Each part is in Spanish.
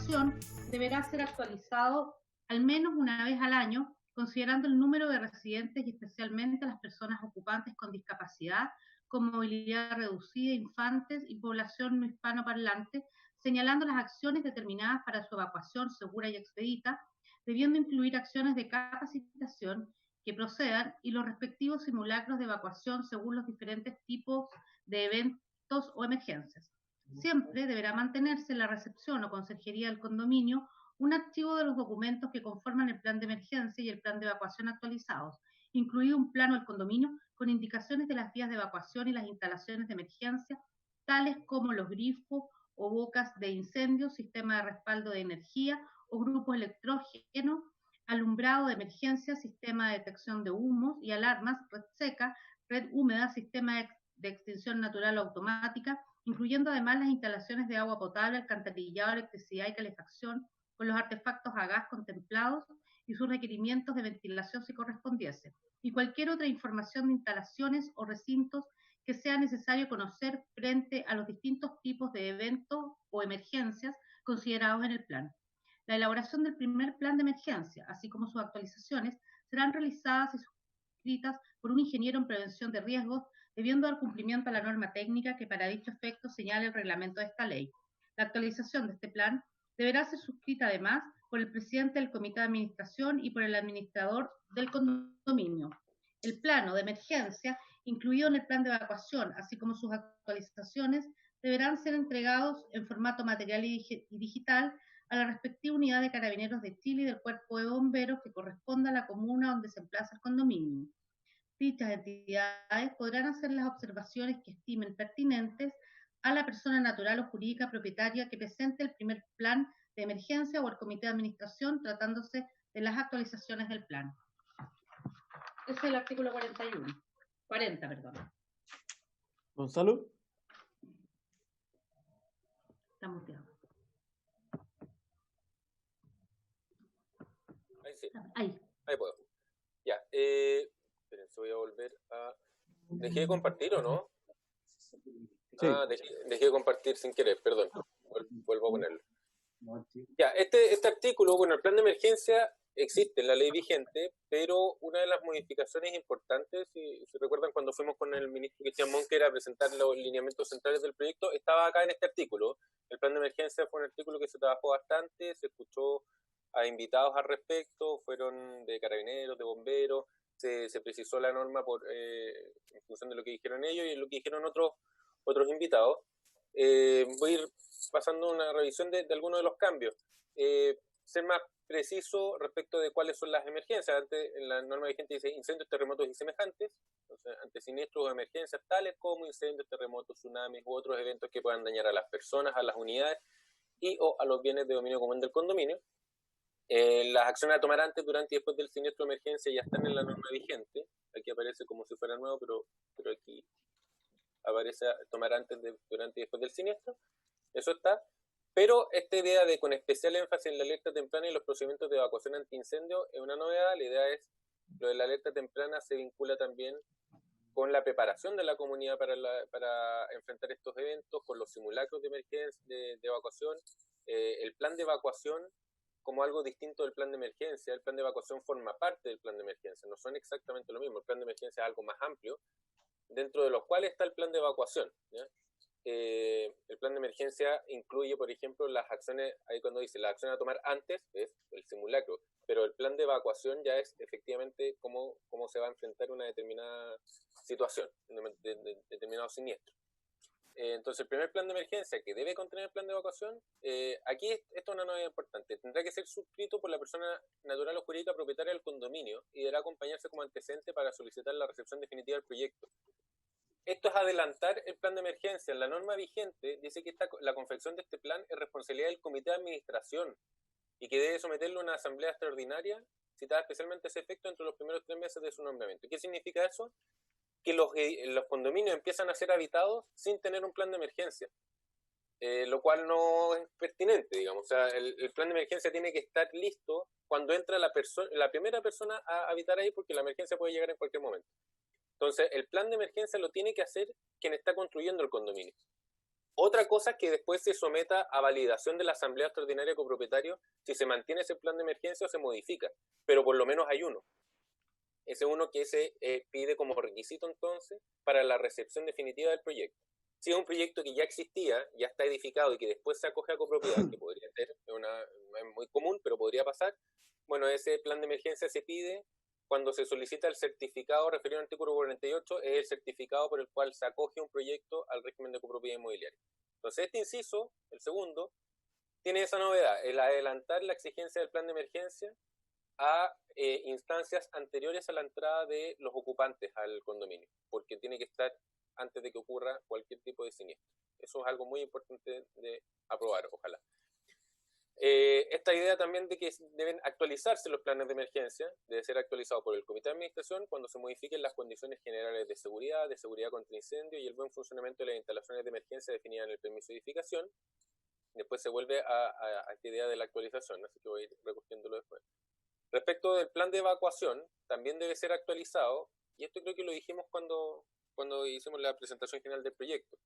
evacuación deberá ser actualizado al menos una vez al año, considerando el número de residentes y especialmente las personas ocupantes con discapacidad, con movilidad reducida, infantes y población no hispanoparlante, señalando las acciones determinadas para su evacuación segura y expedita, debiendo incluir acciones de capacitación que procedan y los respectivos simulacros de evacuación según los diferentes tipos de eventos o emergencias. Siempre deberá mantenerse en la recepción o conserjería del condominio un archivo de los documentos que conforman el plan de emergencia y el plan de evacuación actualizados, incluido un plano del condominio con indicaciones de las vías de evacuación y las instalaciones de emergencia, tales como los grifos o bocas de incendio, sistema de respaldo de energía o grupos electrógenos, alumbrado de emergencia, sistema de detección de humos y alarmas, red seca, red húmeda, sistema de extinción natural automática, incluyendo además las instalaciones de agua potable, alcantarillado, electricidad y calefacción, con los artefactos a gas contemplados y sus requerimientos de ventilación si correspondiese, y cualquier otra información de instalaciones o recintos que sea necesario conocer frente a los distintos tipos de eventos o emergencias considerados en el plan. La elaboración del primer plan de emergencia, así como sus actualizaciones, serán realizadas y suscritas por un ingeniero en prevención de riesgos, debiendo dar cumplimiento a la norma técnica que para dicho efecto señala el reglamento de esta ley. La actualización de este plan deberá ser suscrita además por el presidente del comité de administración y por el administrador del condominio. El plano de emergencia, incluido en el plan de evacuación, así como sus actualizaciones, deberán ser entregados en formato material y digital a la respectiva unidad de Carabineros de Chile y del Cuerpo de Bomberos que corresponda a la comuna donde se emplaza el condominio. Dichas entidades podrán hacer las observaciones que estimen pertinentes a la persona natural o jurídica propietaria que presente el primer plan de emergencia o al comité de administración, tratándose de las actualizaciones del plan. Ese es el artículo 40, perdón. Gonzalo. Está muteado. Ahí sí. Ahí puedo. Ya. Espérense, voy a volver a... ¿Dejé de compartir o no? Sí. Dejé de compartir sin querer, perdón. Vuelvo a ponerlo. Ya, este artículo, bueno, el plan de emergencia existe en la ley vigente, pero una de las modificaciones importantes, si recuerdan cuando fuimos con el ministro Cristian Monker a presentar los lineamientos centrales del proyecto, estaba acá en este artículo. El plan de emergencia fue un artículo que se trabajó bastante, se escuchó a invitados al respecto, fueron de carabineros, de bomberos, se precisó la norma en función de lo que dijeron ellos y lo que dijeron otros invitados. Voy a ir pasando una revisión de algunos de los cambios. Ser más preciso respecto de cuáles son las emergencias. Antes, en la norma vigente dice incendios, terremotos y semejantes. Entonces, ante siniestros o emergencias tales como incendios, terremotos, tsunamis u otros eventos que puedan dañar a las personas, a las unidades y o a los bienes de dominio común del condominio. Las acciones a tomar antes, durante y después del siniestro de emergencia ya están en la norma vigente. Aquí aparece como si fuera nuevo, pero aquí aparece tomar antes, durante y después del siniestro. Eso está. Pero esta idea de con especial énfasis en la alerta temprana y los procedimientos de evacuación antiincendio es una novedad. La idea es, lo de la alerta temprana se vincula también con la preparación de la comunidad para enfrentar estos eventos, con los simulacros de emergencia, de evacuación, el plan de evacuación como algo distinto del plan de emergencia. El plan de evacuación forma parte del plan de emergencia, no son exactamente lo mismo. El plan de emergencia es algo más amplio, dentro de los cuales está el plan de evacuación, ¿ya? El plan de emergencia incluye, por ejemplo, las acciones, ahí cuando dice las acciones a tomar antes, es el simulacro, pero el plan de evacuación ya es efectivamente cómo se va a enfrentar una determinada situación, determinado siniestro. Entonces, el primer plan de emergencia que debe contener el plan de evacuación, aquí esto es una novedad importante, tendrá que ser suscrito por la persona natural o jurídica propietaria del condominio y deberá acompañarse como antecedente para solicitar la recepción definitiva del proyecto. Esto es adelantar el plan de emergencia. En la norma vigente dice que la confección de este plan es responsabilidad del comité de administración y que debe someterlo a una asamblea extraordinaria citada especialmente a ese efecto entre los primeros 3 meses de su nombramiento. ¿Qué significa eso? Que los condominios empiezan a ser habitados sin tener un plan de emergencia, lo cual no es pertinente, digamos. O sea, el plan de emergencia tiene que estar listo cuando entra la primera persona a habitar ahí, porque la emergencia puede llegar en cualquier momento. Entonces, el plan de emergencia lo tiene que hacer quien está construyendo el condominio. Otra cosa es que después se someta a validación de la Asamblea Extraordinaria de Copropietarios si se mantiene ese plan de emergencia o se modifica, pero por lo menos hay uno. Ese uno que se pide como requisito entonces para la recepción definitiva del proyecto. Si es un proyecto que ya existía, ya está edificado y que después se acoge a copropiedad, que podría ser es muy común, pero podría pasar, bueno, ese plan de emergencia se pide cuando se solicita el certificado referido al artículo 48, es el certificado por el cual se acoge un proyecto al régimen de copropiedad inmobiliaria. Entonces, este inciso, el segundo, tiene esa novedad, el adelantar la exigencia del plan de emergencia a instancias anteriores a la entrada de los ocupantes al condominio, porque tiene que estar antes de que ocurra cualquier tipo de siniestro. Eso es algo muy importante de aprobar, ojalá. Esta idea también de que deben actualizarse los planes de emergencia, debe ser actualizado por el Comité de Administración cuando se modifiquen las condiciones generales de seguridad contra incendio y el buen funcionamiento de las instalaciones de emergencia definidas en el permiso de edificación. Después se vuelve a esta idea de la actualización, así que voy a ir recogiéndolo después. Respecto del plan de evacuación, también debe ser actualizado, y esto creo que lo dijimos cuando hicimos la presentación general del proyecto.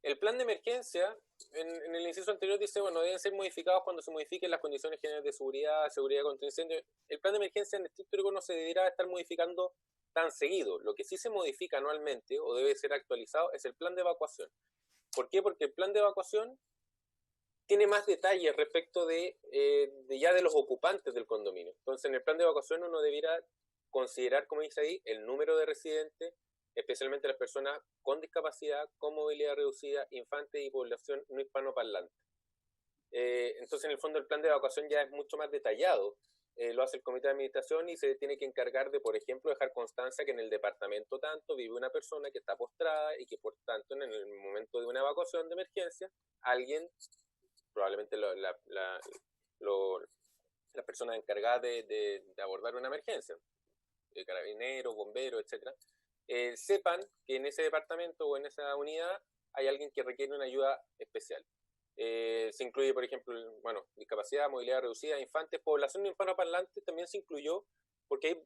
El plan de emergencia, en el inciso anterior dice, bueno, deben ser modificados cuando se modifiquen las condiciones generales de seguridad contra incendio. El plan de emergencia en estricto rigor no se deberá estar modificando tan seguido. Lo que sí se modifica anualmente o debe ser actualizado es el plan de evacuación. ¿Por qué? Porque el plan de evacuación tiene más detalles respecto de los ocupantes del condominio. Entonces, en el plan de evacuación uno debiera considerar, como dice ahí, el número de residentes, especialmente las personas con discapacidad, con movilidad reducida, infantes y población no hispanoparlante. Entonces, en el fondo, el plan de evacuación ya es mucho más detallado. Lo hace el Comité de Administración y se tiene que encargar de, por ejemplo, dejar constancia que en el departamento tanto vive una persona que está postrada y que, por tanto, en el momento de una evacuación de emergencia, alguien, probablemente la persona encargada de abordar una emergencia, carabineros, bomberos, etcétera, sepan que en ese departamento o en esa unidad hay alguien que requiere una ayuda especial. Se incluye, por ejemplo, bueno, discapacidad, movilidad reducida, infantes, población no hispanoparlante también se incluyó, porque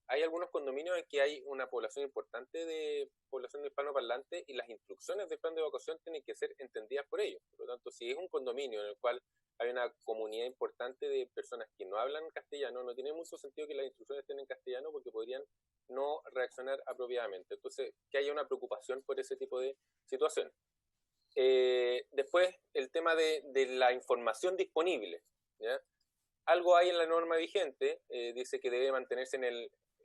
hay algunos condominios en que hay una población importante de población no hispanoparlante y las instrucciones del plan de evacuación tienen que ser entendidas por ellos. Por lo tanto, si es un condominio en el cual hay una comunidad importante de personas que no hablan castellano, no tiene mucho sentido que las instrucciones estén en castellano porque podrían no reaccionar apropiadamente. Entonces, que haya una preocupación por ese tipo de situaciones. Después, el tema de la información disponible, ¿ya? Algo hay en la norma vigente, dice que debe mantenerse en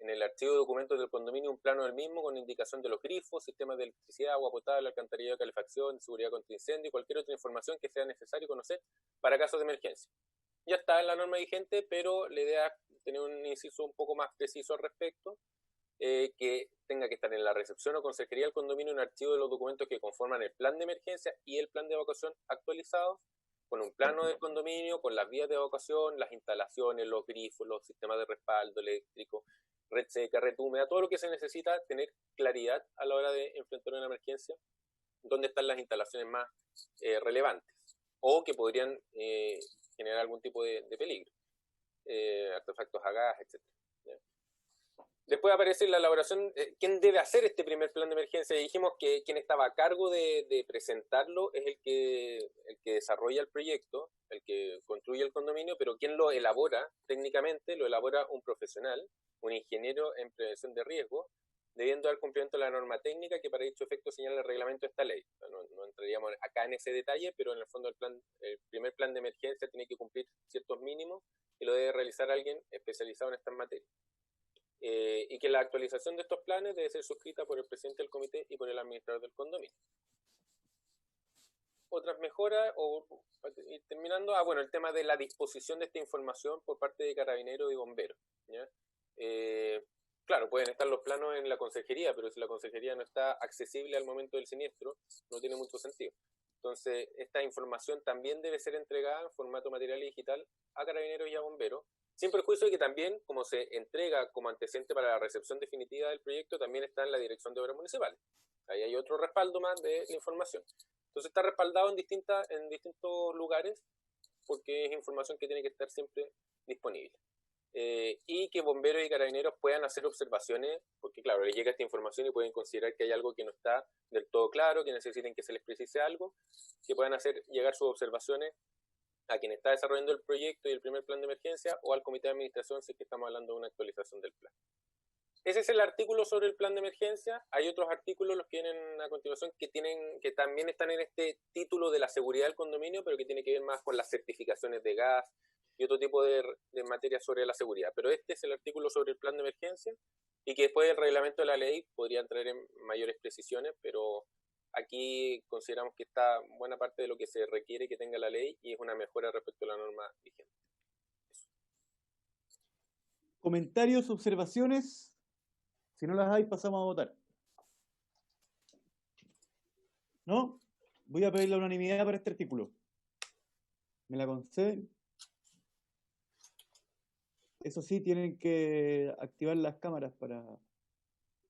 el archivo de documentos del condominio un plano del mismo con indicación de los grifos, sistemas de electricidad, agua potable, alcantarillado, calefacción, seguridad contra incendio y cualquier otra información que sea necesario conocer para casos de emergencia. Ya está en la norma vigente, pero la idea es tener un inciso un poco más preciso al respecto, que tenga que estar en la recepción o consejería del condominio un archivo de los documentos que conforman el plan de emergencia y el plan de evacuación actualizados, con un plano del condominio, con las vías de evacuación, las instalaciones, los grifos, los sistemas de respaldo eléctrico, red seca, red húmeda, todo lo que se necesita tener claridad a la hora de enfrentar una emergencia, dónde están las instalaciones más relevantes o que podrían generar algún tipo de peligro, artefactos a gas, etc. Después aparece la elaboración, ¿quién debe hacer este primer plan de emergencia? Y dijimos que quien estaba a cargo de presentarlo es el que desarrolla el proyecto, el que construye el condominio, pero quien lo elabora técnicamente, lo elabora un profesional, un ingeniero en prevención de riesgo, debiendo dar cumplimiento a la norma técnica que para dicho efecto señala el reglamento de esta ley. No entraríamos acá en ese detalle, pero en el fondo el primer plan de emergencia tiene que cumplir ciertos mínimos y lo debe realizar alguien especializado en estas materias. Y que la actualización de estos planes debe ser suscrita por el presidente del comité y por el administrador del condominio. Otras mejoras, y terminando, bueno, el tema de la disposición de esta información por parte de carabineros y bomberos, ¿ya? Claro, pueden estar los planos en la consejería, pero si la consejería no está accesible al momento del siniestro, no tiene mucho sentido. Entonces, esta información también debe ser entregada en formato material y digital a carabineros y a bomberos, sin perjuicio de que también, como se entrega como antecedente para la recepción definitiva del proyecto, también está en la Dirección de Obras Municipales. Ahí hay otro respaldo más de la información. Entonces está respaldado en distintos lugares porque es información que tiene que estar siempre disponible. y que bomberos y carabineros puedan hacer observaciones, porque claro, les llega esta información y pueden considerar que hay algo que no está del todo claro, que necesiten que se les precise algo, que puedan hacer llegar sus observaciones a quien está desarrollando el proyecto y el primer plan de emergencia o al comité de administración si es que estamos hablando de una actualización del plan. Ese es el artículo sobre el plan de emergencia. Hay otros artículos, los que vienen a continuación, que también están en este título de la seguridad del condominio, pero que tiene que ver más con las certificaciones de gas y otro tipo de materia sobre la seguridad. Pero este es el artículo sobre el plan de emergencia y que después del reglamento de la ley podría entrar en mayores precisiones, pero aquí consideramos que está buena parte de lo que se requiere que tenga la ley y es una mejora respecto a la norma vigente. Comentarios, observaciones. Si no las hay, pasamos a votar. ¿No? Voy a pedir la unanimidad para este artículo. ¿Me la conceden? Eso sí, tienen que activar las cámaras para...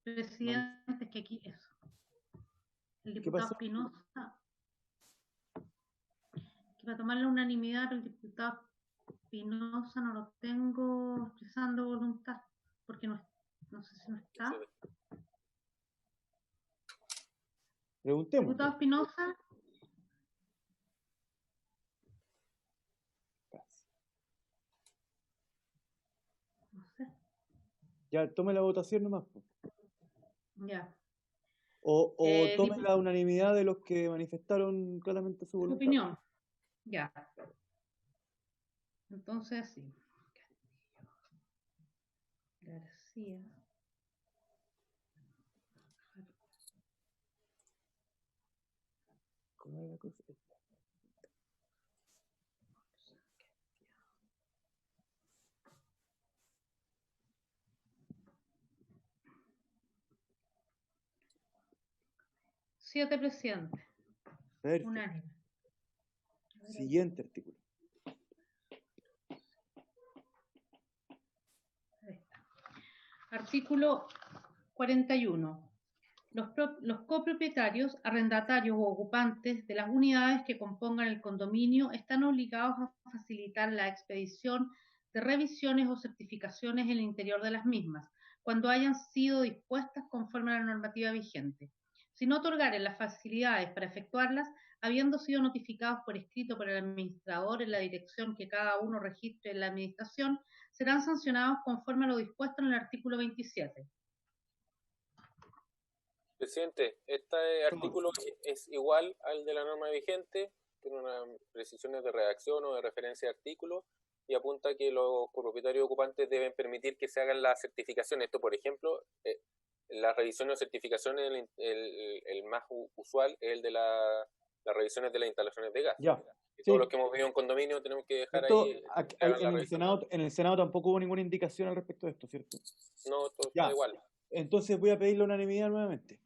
Presidente, es que aquí eso. El diputado Espinosa, que para tomar la unanimidad, pero el diputado Espinosa no lo tengo expresando voluntad, porque no sé si no está. Preguntemos. Diputado Espinosa. No sé. Ya, tome la votación nomás. Ya. O tome la unanimidad de los que manifestaron claramente su voluntad. Su opinión. Ya. Entonces, sí. García. ¿Cómo es la cosa? 7 presidentes. Perfecto. Unánime. Siguiente artículo. Artículo 41. Los copropietarios, arrendatarios u ocupantes de las unidades que compongan el condominio están obligados a facilitar la expedición de revisiones o certificaciones en el interior de las mismas, cuando hayan sido dispuestas conforme a la normativa vigente. Si no otorgaren las facilidades para efectuarlas, habiendo sido notificados por escrito por el administrador en la dirección que cada uno registre en la administración, serán sancionados conforme a lo dispuesto en el artículo 27. Presidente, este artículo es igual al de la norma vigente, tiene unas precisiones de redacción o de referencia de artículo y apunta que los copropietarios ocupantes deben permitir que se hagan las certificaciones. Esto, por ejemplo, las revisiones o certificaciones, el más usual es el de las revisiones de las instalaciones de gas. Ya. Y todos los que hemos vivido en condominio tenemos que dejar ahí. En el Senado tampoco hubo ninguna indicación al respecto de esto, ¿cierto? No, todo está igual. Entonces voy a pedir la unanimidad nuevamente.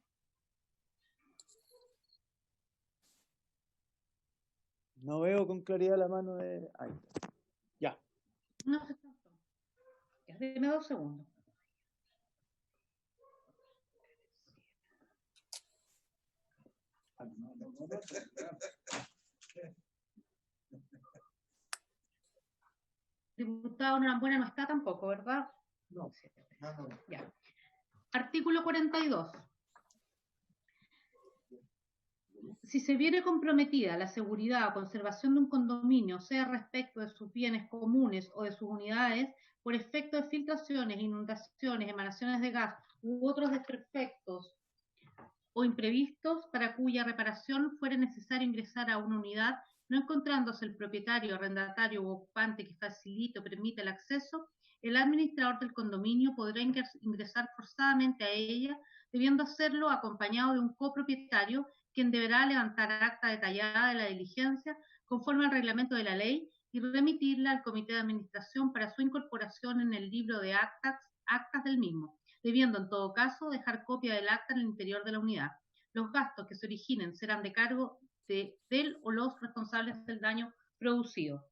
No veo con claridad la mano de... Ahí. Ya. No se trató. Ya, deme 2 segundos. Diputado Norambuena no está tampoco, ¿verdad? No. Ya. Artículo 42. Si se viene comprometida la seguridad o conservación de un condominio, sea respecto de sus bienes comunes o de sus unidades, por efecto de filtraciones, inundaciones, emanaciones de gas u otros desperfectos o imprevistos para cuya reparación fuere necesario ingresar a una unidad, no encontrándose el propietario, arrendatario u ocupante que facilite o permita el acceso, el administrador del condominio podrá ingresar forzadamente a ella, debiendo hacerlo acompañado de un copropietario, quien deberá levantar acta detallada de la diligencia conforme al reglamento de la ley y remitirla al comité de administración para su incorporación en el libro de actas del mismo, debiendo en todo caso dejar copia del acta en el interior de la unidad. Los gastos que se originen serán de cargo de él o los responsables del daño producido.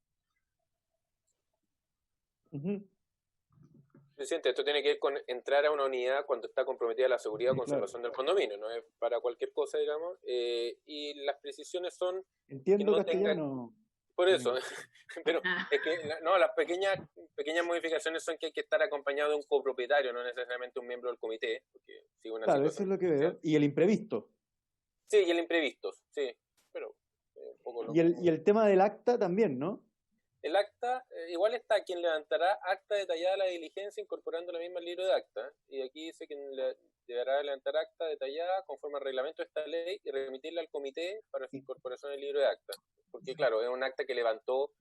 Presidente, esto tiene que ver con entrar a una unidad cuando está comprometida la seguridad o conservación del condominio, no es para cualquier cosa, digamos, y las precisiones son... Entiendo castellano. Por eso, pero es que no, las pequeñas modificaciones son que hay que estar acompañado de un copropietario, no necesariamente un miembro del comité, porque si una Claro, eso es lo que veo. Y el imprevisto. Sí, y el imprevisto, sí, pero un poco lo y el tema del acta también, ¿no? El acta, igual está quien levantará acta detallada de la diligencia incorporando la misma al libro de acta, y aquí dice que deberá levantar acta detallada conforme al reglamento de esta ley y remitirla al comité para su incorporación al libro de acta, porque claro, es un acta que levantó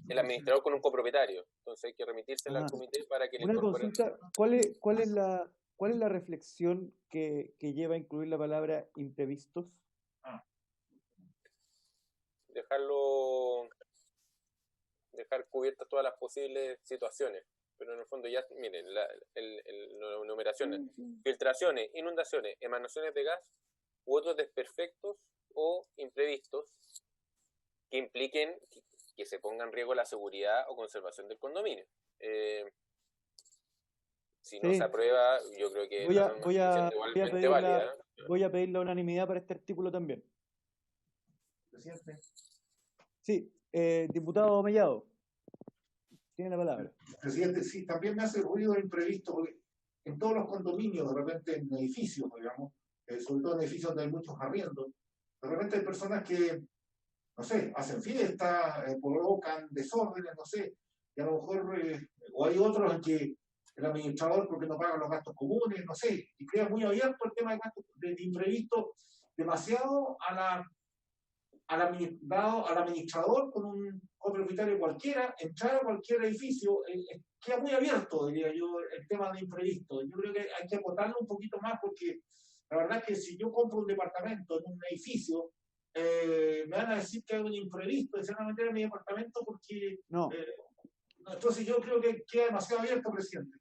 el administrador con un copropietario, entonces hay que remitírsela al comité para que le incorpore. Una consulta, ¿cuál es la reflexión que lleva a incluir la palabra imprevistos? Dejar cubiertas todas las posibles situaciones, pero en el fondo ya, miren, la numeraciones, filtraciones, inundaciones, emanaciones de gas u otros desperfectos o imprevistos que impliquen que se ponga en riesgo la seguridad o conservación del condominio. Si no se aprueba, yo creo que voy a pedir la unanimidad para este artículo también. Presidente. Sí, diputado Mellado, tiene la palabra. Presidente, sí, también me hace ruido el imprevisto, porque en todos los condominios, de repente en edificios, digamos, sobre todo en edificios donde hay muchos arriendos, de repente hay personas que, no sé, hacen fiesta, provocan desórdenes, no sé, y a lo mejor, o hay otros en que el administrador porque no paga los gastos comunes, no sé, y queda muy abierto el tema de gastos de imprevisto, demasiado al administrador con un copropietario cualquiera, entrar a cualquier edificio, queda muy abierto, diría yo, el tema de imprevisto. Yo creo que hay que acotarlo un poquito más porque la verdad es que si yo compro un departamento en un edificio, me van a decir que hay un imprevisto y se van a meter en mi departamento porque... No. Entonces yo creo que queda demasiado abierto, presidente.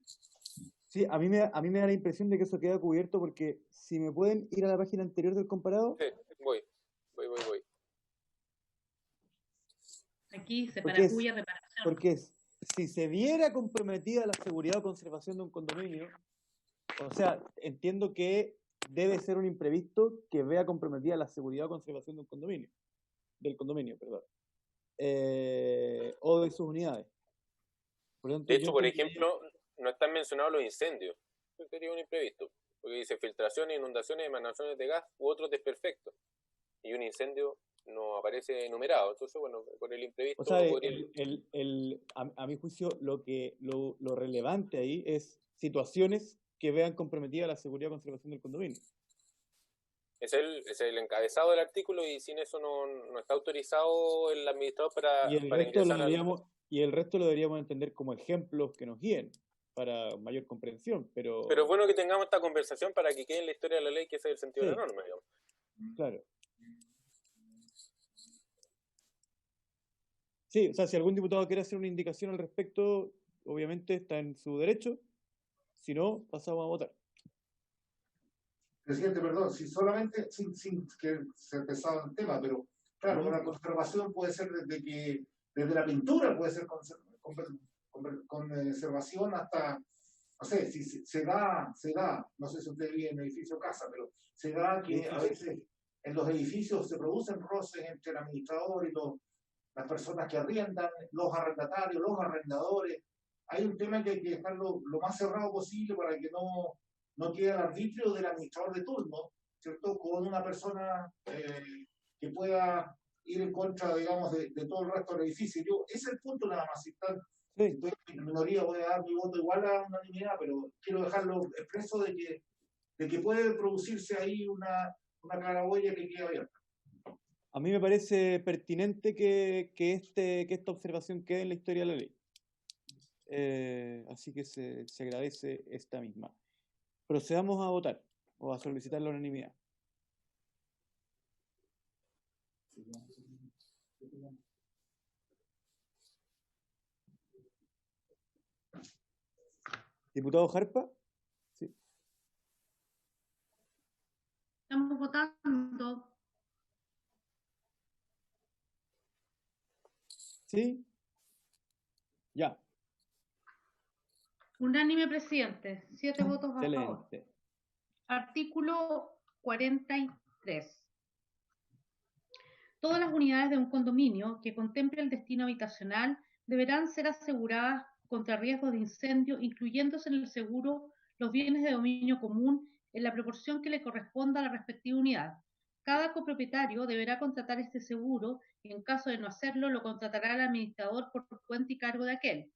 Sí, a mí me da la impresión de que eso queda cubierto porque si me pueden ir a la página anterior del comparado. Sí, voy. Aquí se para cuya reparación. Porque si se viera comprometida la seguridad o conservación de un condominio, o sea, entiendo que debe ser un imprevisto que vea comprometida la seguridad o conservación de un condominio, o de sus unidades. Por tanto, de hecho, por ejemplo, no están mencionados los incendios. Eso sería un imprevisto, porque dice filtraciones, inundaciones, emanaciones de gas u otros desperfectos. Y un incendio no aparece enumerado. Entonces, bueno, por el imprevisto... O sea, a mi juicio, lo relevante ahí es situaciones que vean comprometida la seguridad y conservación del condominio. Es el encabezado del artículo y sin eso no está autorizado el administrador para ingresar. Y el resto lo deberíamos entender como ejemplos que nos guíen para mayor comprensión. Pero es bueno que tengamos esta conversación para que quede en la historia de la ley que ese es el sentido de la norma, digamos. Claro. Sí, o sea, si algún diputado quiere hacer una indicación al respecto, obviamente está en su derecho. Si no, pasamos a votar. Presidente, perdón, si solamente, sin que se empezaba el tema, pero claro, la conservación puede ser desde la pintura, puede ser conservación hasta, no sé, si se da, no sé si usted vive en edificio o casa, pero se da que a veces en los edificios se producen roces entre el administrador y las personas que arriendan, los arrendatarios, los arrendadores. Hay un tema que hay que dejarlo lo más cerrado posible para que no quede al arbitrio del administrador de turno, ¿cierto? Con una persona que pueda ir en contra, digamos, de todo el resto del edificio. Ese es el punto nada más. Si estoy en minoría, voy a dar mi voto igual a unanimidad, pero quiero dejarlo expreso de que puede producirse ahí una claraboya que quede abierta. A mí me parece pertinente que esta observación quede en la historia de la ley. Así que se agradece esta misma. Procedamos a votar o a solicitar la unanimidad. ¿Diputado Jarpa? Sí. Estamos votando. ¿Sí? Ya. Unánime, presidente. 7 votos a favor. Artículo 43. Todas las unidades de un condominio que contemple el destino habitacional deberán ser aseguradas contra riesgos de incendio, incluyéndose en el seguro los bienes de dominio común en la proporción que le corresponda a la respectiva unidad. Cada copropietario deberá contratar este seguro y en caso de no hacerlo lo contratará el administrador por cuenta y cargo de aquel,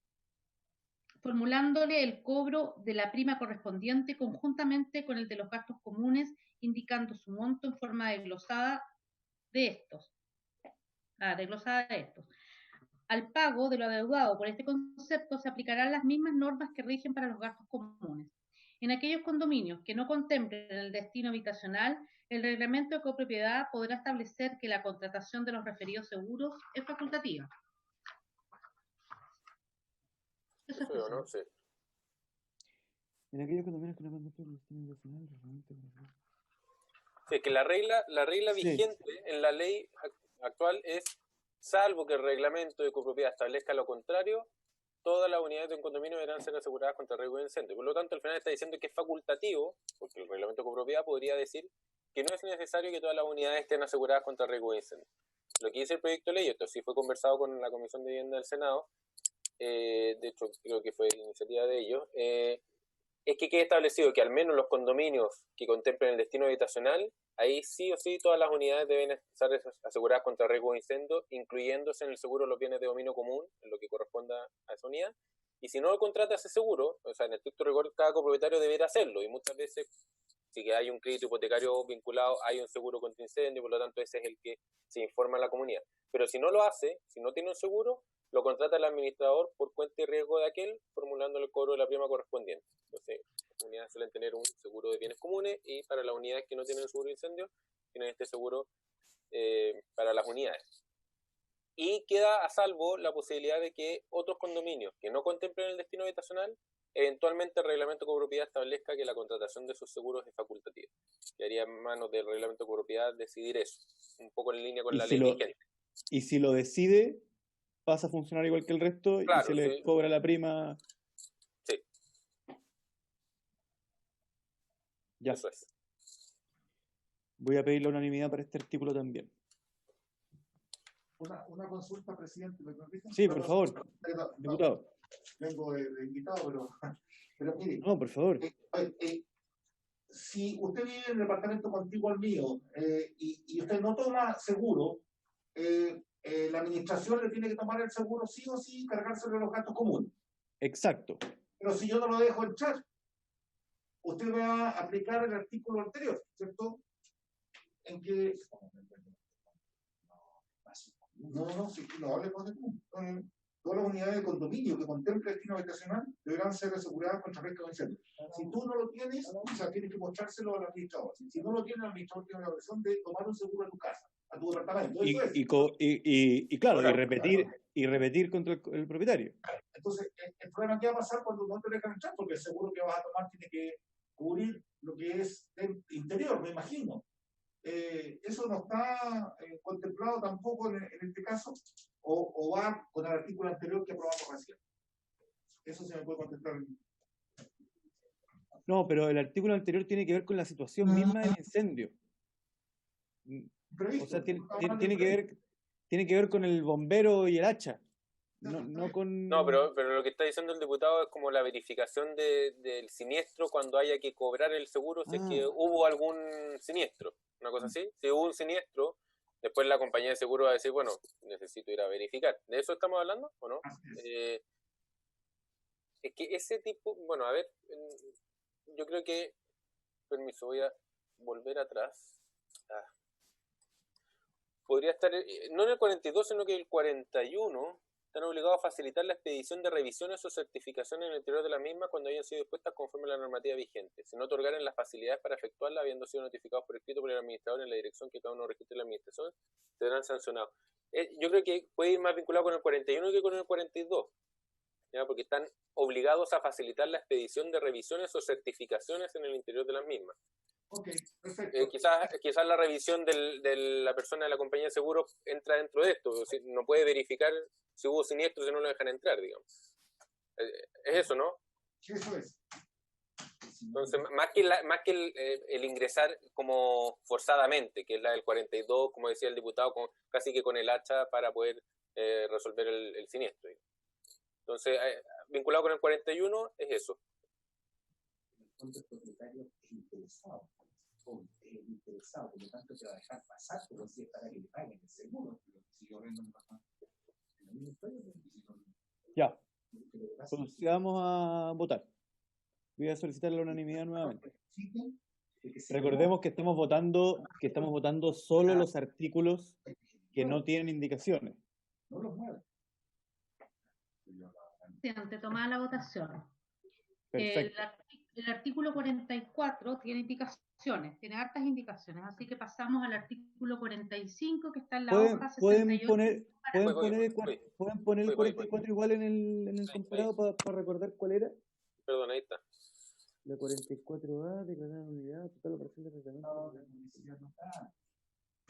formulándole el cobro de la prima correspondiente conjuntamente con el de los gastos comunes, indicando su monto en forma desglosada de estos. Al pago de lo adeudado por este concepto se aplicarán las mismas normas que rigen para los gastos comunes. En aquellos condominios que no contemplen el destino habitacional, el reglamento de copropiedad podrá establecer que la contratación de los referidos seguros es facultativa. Eso es ¿o no? Sí. En aquellos condominios que no contemplen el destino habitacional, el reglamento... Sí, que la regla Sí. vigente en la ley actual es, salvo que el reglamento de copropiedad establezca lo contrario, todas las unidades de un condominio deberán ser aseguradas contra riesgo de incendio. Por lo tanto, al final está diciendo que es facultativo, porque el reglamento de copropiedad podría decir que no es necesario que todas las unidades estén aseguradas contra riesgo de incendio. Lo que dice el proyecto de ley, esto sí fue conversado con la Comisión de Vivienda del Senado, de hecho creo que fue iniciativa de ellos, es que quede establecido que al menos los condominios que contemplen el destino habitacional, ahí sí o sí todas las unidades deben estar aseguradas contra riesgo de incendio, incluyéndose en el seguro los bienes de dominio común, en lo que corresponda a esa unidad. Y si no lo contrata ese seguro, o sea, en estricto rigor cada copropietario deberá hacerlo, y muchas veces, si que hay un crédito hipotecario vinculado, hay un seguro contra incendio, por lo tanto ese es el que se informa a la comunidad. Pero si no lo hace, si no tiene un seguro, lo contrata el administrador por cuenta y riesgo de aquel, formulando el cobro de la prima correspondiente. Entonces, las unidades suelen tener un seguro de bienes comunes y para las unidades que no tienen seguro de incendio, tienen este seguro para las unidades. Y queda a salvo la posibilidad de que otros condominios que no contemplen el destino habitacional, eventualmente el reglamento de copropiedad establezca que la contratación de esos seguros es facultativa. Quedaría en manos del reglamento de copropiedad decidir eso, un poco en línea con la ley vigente. Y si lo decide, pasa a funcionar igual que el resto, claro, y se le cobra la prima. Sí. Ya. Eso es. Voy a pedir la unanimidad para este artículo también. Una consulta, presidente, ¿me permite? Sí, por favor, diputado. Vengo de invitado, pero mire. No, por favor. Si usted vive en el departamento contiguo al mío y usted no toma seguro, la administración le tiene que tomar el seguro sí o sí y cargárselo de los gastos comunes. Exacto. Pero si yo no lo dejo entrar, usted va a aplicar el artículo anterior, ¿cierto? En que... No hable con el punto. Todas las unidades de condominio que contemplen el destino habitacional deberán ser aseguradas contra riesgo de incendio. Si tú no lo tienes, o sea, tienes que mostrárselo al administrador. Si no lo tienes, el administrador tiene la obligación de tomar un seguro a tu casa, a tu departamento. Y claro, y repetir contra el propietario. Entonces, el problema que va a pasar cuando no te dejan entrar, porque el seguro que vas a tomar tiene que cubrir lo que es del interior, me imagino. Eso no está contemplado tampoco en este caso, o va con el artículo anterior que aprobamos recién. Eso se me puede contestar. No, pero el artículo anterior tiene que ver con la situación misma del incendio. Previsto, o sea, tiene que ver con el bombero y el hacha. No con... No, pero lo que está diciendo el diputado es como la verificación del siniestro cuando haya que cobrar el seguro si es que hubo algún siniestro, una cosa así. Si hubo un siniestro, después la compañía de seguro va a decir, bueno, necesito ir a verificar. ¿De eso estamos hablando o no? Es que ese tipo, bueno, a ver, yo creo que, permiso, voy a volver atrás. Podría estar, no en el 42, sino que el 41... están obligados a facilitar la expedición de revisiones o certificaciones en el interior de la misma cuando hayan sido dispuestas conforme a la normativa vigente, si no otorgaran las facilidades para efectuarla, habiendo sido notificados por escrito por el administrador en la dirección que cada uno registre la administración, serán sancionados. Yo creo que puede ir más vinculado con el 41 que con el 42, ¿ya? Porque están obligados a facilitar la expedición de revisiones o certificaciones en el interior de las mismas. Okay, perfecto. Quizás la revisión de la persona de la compañía de seguro entra dentro de esto, o sea, no puede verificar si hubo siniestro si no lo dejan entrar, digamos. Es eso, ¿no? Eso es. Entonces, más que el ingresar como forzadamente, que es la del 42, como decía el diputado, casi que con el hacha para poder resolver el siniestro. Entonces, vinculado con el 41, es eso. El propietario es interesado, por lo tanto te va a dejar pasar, pero si es para que le paguen el seguro, si yo vendo ya. Procedamos a votar. Voy a solicitar la unanimidad nuevamente. Recordemos que estamos votando solo los artículos que no tienen indicaciones. No los mueve. Ante tomada la votación. Perfecto. El artículo 44 tiene indicaciones, tiene hartas indicaciones, así que pasamos al artículo 45 que está en la hoja 68. ¿Pueden poner el 44 igual en el comparado para recordar cuál era? Perdón, ahí está. La 44A, declarar unidad, total operación de tratamiento.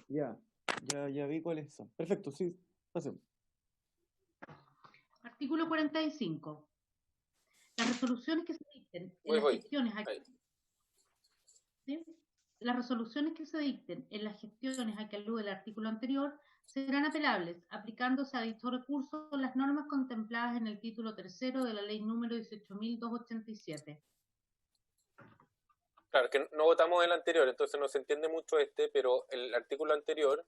Ya vi cuáles son. Perfecto, sí, pasemos. Artículo 45. Las resoluciones que se dicten en las gestiones las resoluciones que se dicten en las gestiones a que alude el artículo anterior serán apelables, aplicándose a dicho recurso las normas contempladas en el título tercero de la ley número 18.287. Claro, que no votamos el anterior, entonces no se entiende mucho pero el artículo anterior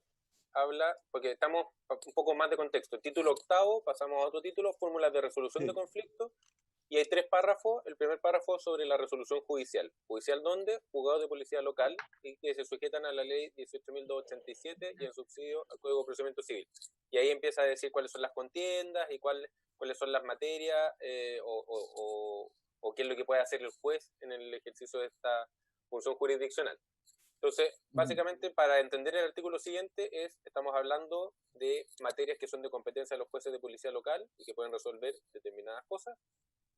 habla, porque estamos un poco más de contexto. El título octavo, pasamos a otro título, fórmulas de resolución de conflictos, y hay 3 párrafos. El primer párrafo sobre la resolución judicial. ¿Judicial dónde? Juzgados de policía local, y que se sujetan a la ley 18.287 y en subsidio al Código de Procedimiento Civil. Y ahí empieza a decir cuáles son las contiendas y cuáles son las materias o qué es lo que puede hacer el juez en el ejercicio de esta función jurisdiccional. Entonces, básicamente, para entender el artículo siguiente, estamos hablando de materias que son de competencia de los jueces de policía local y que pueden resolver determinadas cosas.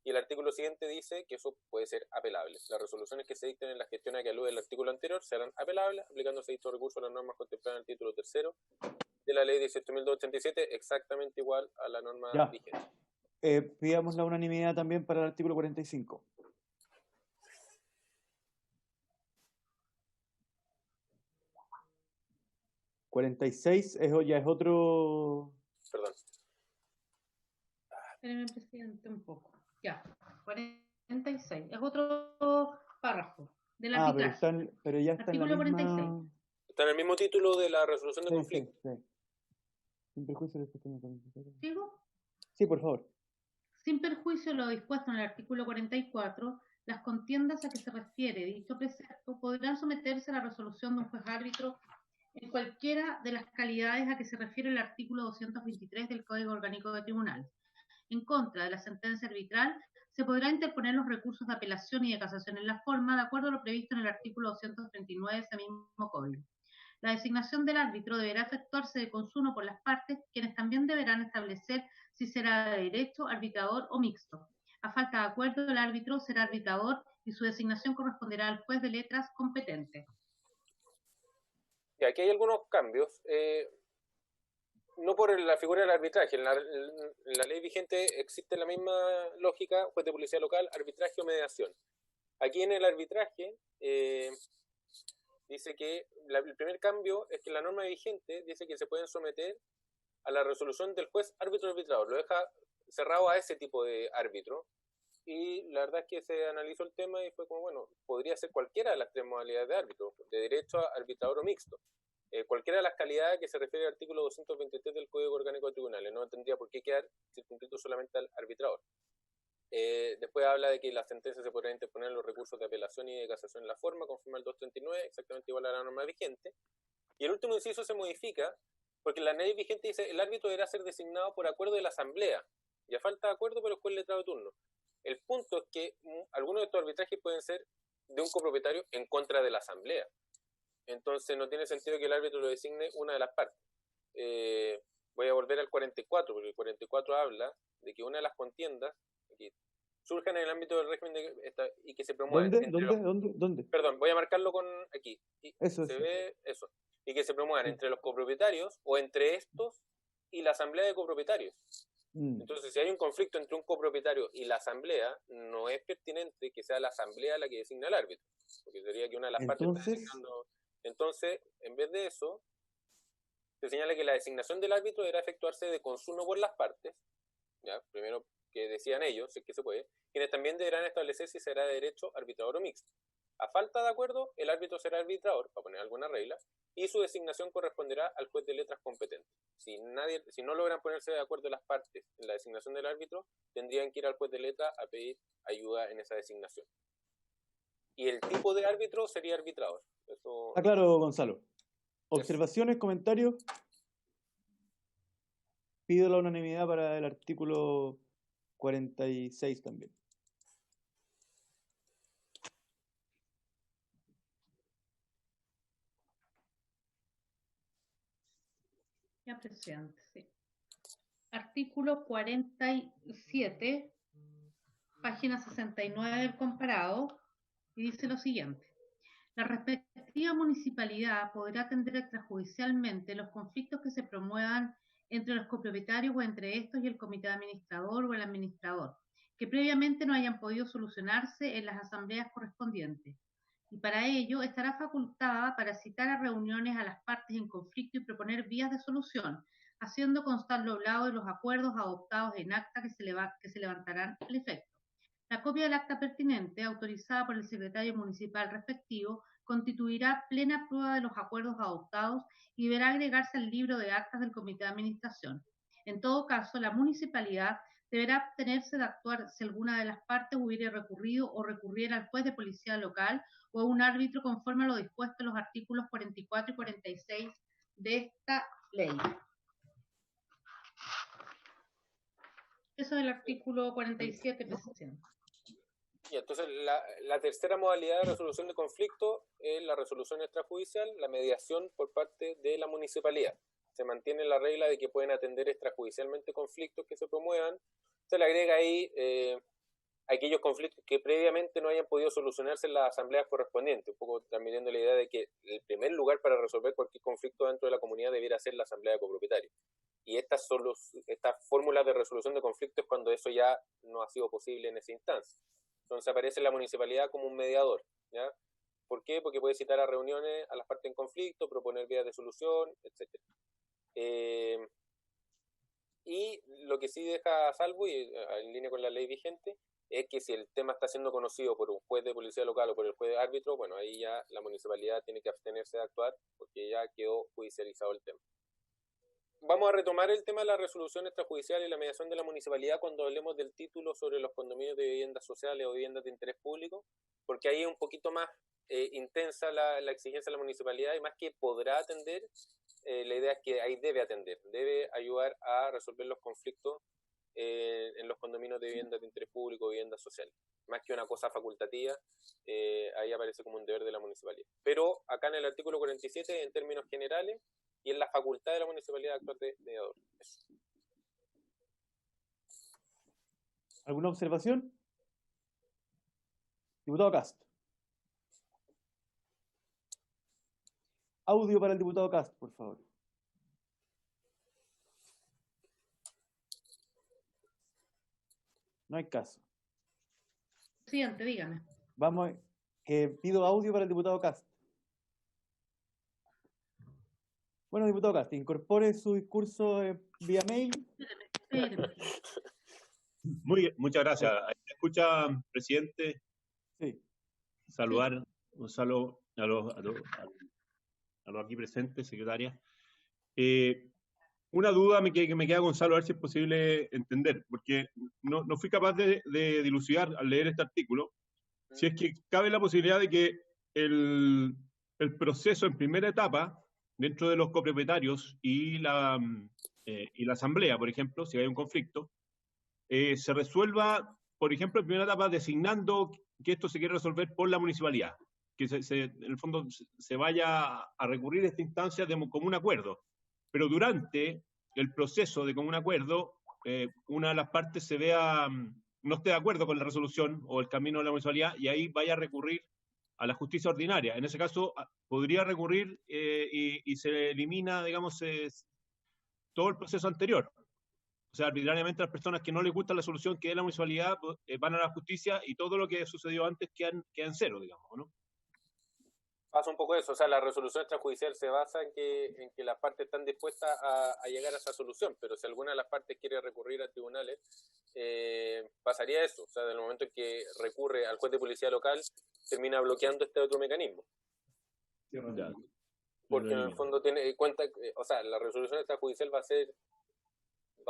Y el artículo siguiente dice que eso puede ser apelable. Las resoluciones que se dicten en la gestión a que alude el artículo anterior serán apelables, aplicándose dicho recurso a las normas contempladas en el título tercero de la ley 18.287, exactamente igual a la norma vigente. Pidamos la unanimidad también para el artículo 45. Ya es otro... Perdón. Espérenme, presidente, un poco. Ya, 46. Es otro párrafo del arbitraje. Pero ya está artículo en la misma... 46. Está en el mismo título de la resolución de conflicto. Sí. Sin perjuicio de la gestión de conflicto. ¿Sigo? Sí, por favor. Sin perjuicio de lo dispuesto en el artículo 44, las contiendas a que se refiere dicho precepto podrán someterse a la resolución de un juez árbitro en cualquiera de las calidades a que se refiere el artículo 223 del Código Orgánico de Tribunales. En contra de la sentencia arbitral, se podrá interponer los recursos de apelación y de casación en la forma de acuerdo a lo previsto en el artículo 239 de ese mismo código. La designación del árbitro deberá efectuarse de consuno por las partes, quienes también deberán establecer si será de derecho, arbitrador o mixto. A falta de acuerdo, el árbitro será arbitrador y su designación corresponderá al juez de letras competente. Y aquí hay algunos cambios. No por la figura del arbitraje. En la ley vigente existe la misma lógica, juez de policía local, arbitraje o mediación. Aquí en el arbitraje dice que el primer cambio es que la norma vigente dice que se pueden someter a la resolución del juez árbitro-arbitrador. Lo deja cerrado a ese tipo de árbitro. Y la verdad es que se analizó el tema y fue como, bueno, podría ser cualquiera de las 3 modalidades de árbitro, de derecho, arbitrador o mixto. Cualquiera de las calidades que se refiere al artículo 223 del Código Orgánico de Tribunales. No tendría por qué quedar circunscrito solamente al arbitrador. Después habla de que las sentencias se podrán interponer los recursos de apelación y de casación en la forma, conforme al 239, exactamente igual a la norma vigente. Y el último inciso se modifica porque la ley vigente dice el árbitro deberá ser designado por acuerdo de la asamblea. Ya falta de acuerdo, pero el juez letrado de turno. El punto es que algunos de estos arbitrajes pueden ser de un copropietario en contra de la asamblea. Entonces no tiene sentido que el árbitro lo designe una de las partes. Voy a volver al 44, porque el 44 habla de que una de las contiendas que surjan en el ámbito del régimen y que se promuevan. ¿Dónde? Perdón, voy a marcarlo con aquí. Eso. Ve eso. Y que se promuevan entre los copropietarios o entre estos y la asamblea de copropietarios. Entonces, si hay un conflicto entre un copropietario y la asamblea, no es pertinente que sea la asamblea la que designa al árbitro, porque sería que una de las partes está designando. Entonces, en vez de eso, se señala que la designación del árbitro deberá efectuarse de consumo por las partes, ¿ya? Primero que decían ellos, si es que se puede, quienes también deberán establecer si será de derecho arbitrador o mixto. A falta de acuerdo, el árbitro será arbitrador, para poner alguna regla, y su designación corresponderá al juez de letras competente. Si no logran ponerse de acuerdo las partes en la designación del árbitro, tendrían que ir al juez de letras a pedir ayuda en esa designación. Y el tipo de árbitro sería arbitrador. Eso... Ah, claro, Gonzalo. ¿Observaciones, comentarios? Pido la unanimidad para el artículo 46 también. Ya, presidente, sí. Artículo 47, página 69 del comparado, y dice lo siguiente. La respectiva municipalidad podrá atender extrajudicialmente los conflictos que se promuevan entre los copropietarios o entre estos y el comité administrador o el administrador, que previamente no hayan podido solucionarse en las asambleas correspondientes. Y para ello estará facultada para citar a reuniones a las partes en conflicto y proponer vías de solución, haciendo constar lo hablado de los acuerdos adoptados en acta que se levantarán al efecto. La copia del acta pertinente, autorizada por el secretario municipal respectivo, constituirá plena prueba de los acuerdos adoptados y deberá agregarse al libro de actas del comité de administración. En todo caso, la municipalidad deberá abstenerse de actuar si alguna de las partes hubiera recurrido o recurriera al juez de policía local o a un árbitro conforme a lo dispuesto en los artículos 44 y 46 de esta ley. Eso es el artículo 47, presidente. Y entonces la tercera modalidad de resolución de conflicto es la resolución extrajudicial, la mediación por parte de la municipalidad. Se mantiene la regla de que pueden atender extrajudicialmente conflictos que se promuevan. Se le agrega ahí aquellos conflictos que previamente no hayan podido solucionarse en las asambleas correspondientes, un poco transmitiendo la idea de que el primer lugar para resolver cualquier conflicto dentro de la comunidad debiera ser la asamblea de copropietarios. Y estas fórmulas de resolución de conflictos cuando eso ya no ha sido posible en esa instancia. Entonces aparece la municipalidad como un mediador, ¿ya? ¿Por qué? Porque puede citar a reuniones a las partes en conflicto, proponer vías de solución, etc. Y lo que sí deja a salvo, y en línea con la ley vigente, es que si el tema está siendo conocido por un juez de policía local o por el juez de árbitro, bueno, ahí ya la municipalidad tiene que abstenerse de actuar porque ya quedó judicializado el tema. Vamos a retomar el tema de la resolución extrajudicial y la mediación de la municipalidad cuando hablemos del título sobre los condominios de viviendas sociales o viviendas de interés público, porque ahí es un poquito más intensa la exigencia de la municipalidad y más que podrá atender, la idea es que ahí debe atender, debe ayudar a resolver los conflictos en los condominios de viviendas de interés público o viviendas sociales. Más que una cosa facultativa, ahí aparece como un deber de la municipalidad. Pero acá en el artículo 47, en términos generales, y en la facultad de la municipalidad de actuar de mediador. Eso. ¿Alguna observación? Diputado Cast. Audio para el diputado Cast, por favor. No hay caso. Presidente, dígame. Vamos, que pido audio para el diputado Cast. Bueno, diputado Cast, incorpore su discurso vía mail. Espéreme. Muy bien, muchas gracias. ¿Me escucha, presidente? Sí. Saludar, Gonzalo, a los aquí presentes, secretaria. Una duda que me queda, Gonzalo, a ver si es posible entender, porque no fui capaz de dilucidar al leer este artículo, si es que cabe la posibilidad de que el proceso en primera etapa, dentro de los copropietarios y la asamblea, por ejemplo, si hay un conflicto, se resuelva, por ejemplo, en primera etapa designando que esto se quiere resolver por la municipalidad, que en el fondo se vaya a recurrir a esta instancia de común acuerdo. Pero durante el proceso de común acuerdo, una de las partes no esté de acuerdo con la resolución o el camino de la municipalidad y ahí vaya a recurrir a la justicia ordinaria. En ese caso, podría recurrir y se elimina, digamos, todo el proceso anterior. O sea, arbitrariamente las personas que no les gusta la solución que dé la municipalidad van a la justicia y todo lo que sucedió antes queda en cero, digamos, ¿no? Pasa un poco eso, o sea, la resolución extrajudicial se basa en que las partes están dispuestas a llegar a esa solución, pero si alguna de las partes quiere recurrir a tribunales, pasaría eso, o sea, del momento en que recurre al juez de policía local, termina bloqueando este otro mecanismo. Ya. Porque en el fondo tiene cuenta, o sea, la resolución extrajudicial va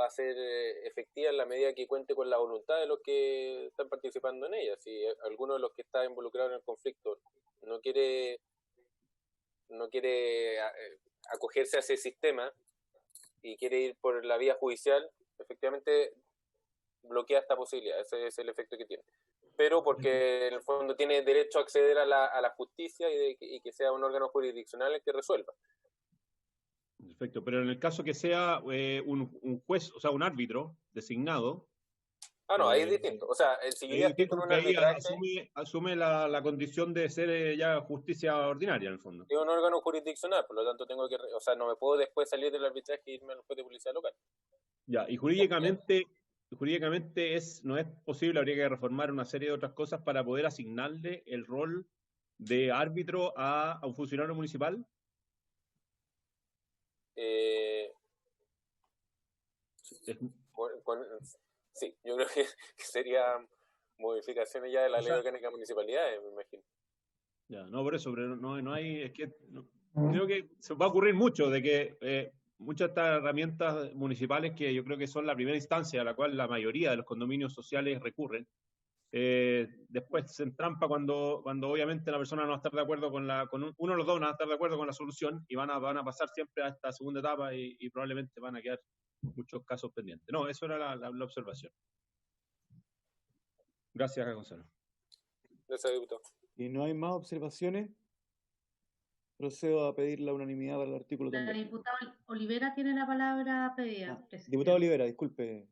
a ser efectiva en la medida que cuente con la voluntad de los que están participando en ella. Si alguno de los que está involucrado en el conflicto no quiere acogerse a ese sistema y quiere ir por la vía judicial, efectivamente bloquea esta posibilidad. Ese es el efecto que tiene. Pero porque en el fondo tiene derecho a acceder a la justicia y que sea un órgano jurisdiccional el que resuelva. Perfecto, pero en el caso que sea un juez, o sea, un árbitro designado. Ah, no, ahí es distinto. O sea, si yo ya estoy con un arbitraje, asume la condición de ser ya justicia ordinaria, en el fondo. Es un órgano jurisdiccional, por lo tanto tengo que, o sea, no me puedo después salir del arbitraje e irme al juez de policía local. Ya, y jurídicamente no es posible, habría que reformar una serie de otras cosas para poder asignarle el rol de árbitro a un funcionario municipal. Sí, yo creo que sería modificaciones ya de la ley orgánica de municipalidades, me imagino. Ya, no, por eso, pero no hay, es que creo que se va a ocurrir mucho de que muchas de estas herramientas municipales que yo creo que son la primera instancia a la cual la mayoría de los condominios sociales recurren, después se entrampa cuando obviamente la persona no va a estar de acuerdo uno de los dos no va a estar de acuerdo con la solución y van a pasar siempre a esta segunda etapa y probablemente van a quedar muchos casos pendientes. No, eso era la observación. Gracias, Gonzalo. Gracias, diputado. ¿Y no hay más observaciones? Procedo a pedir la unanimidad para el artículo también. La diputada Olivera tiene la palabra pedida. Diputado Olivera, disculpe.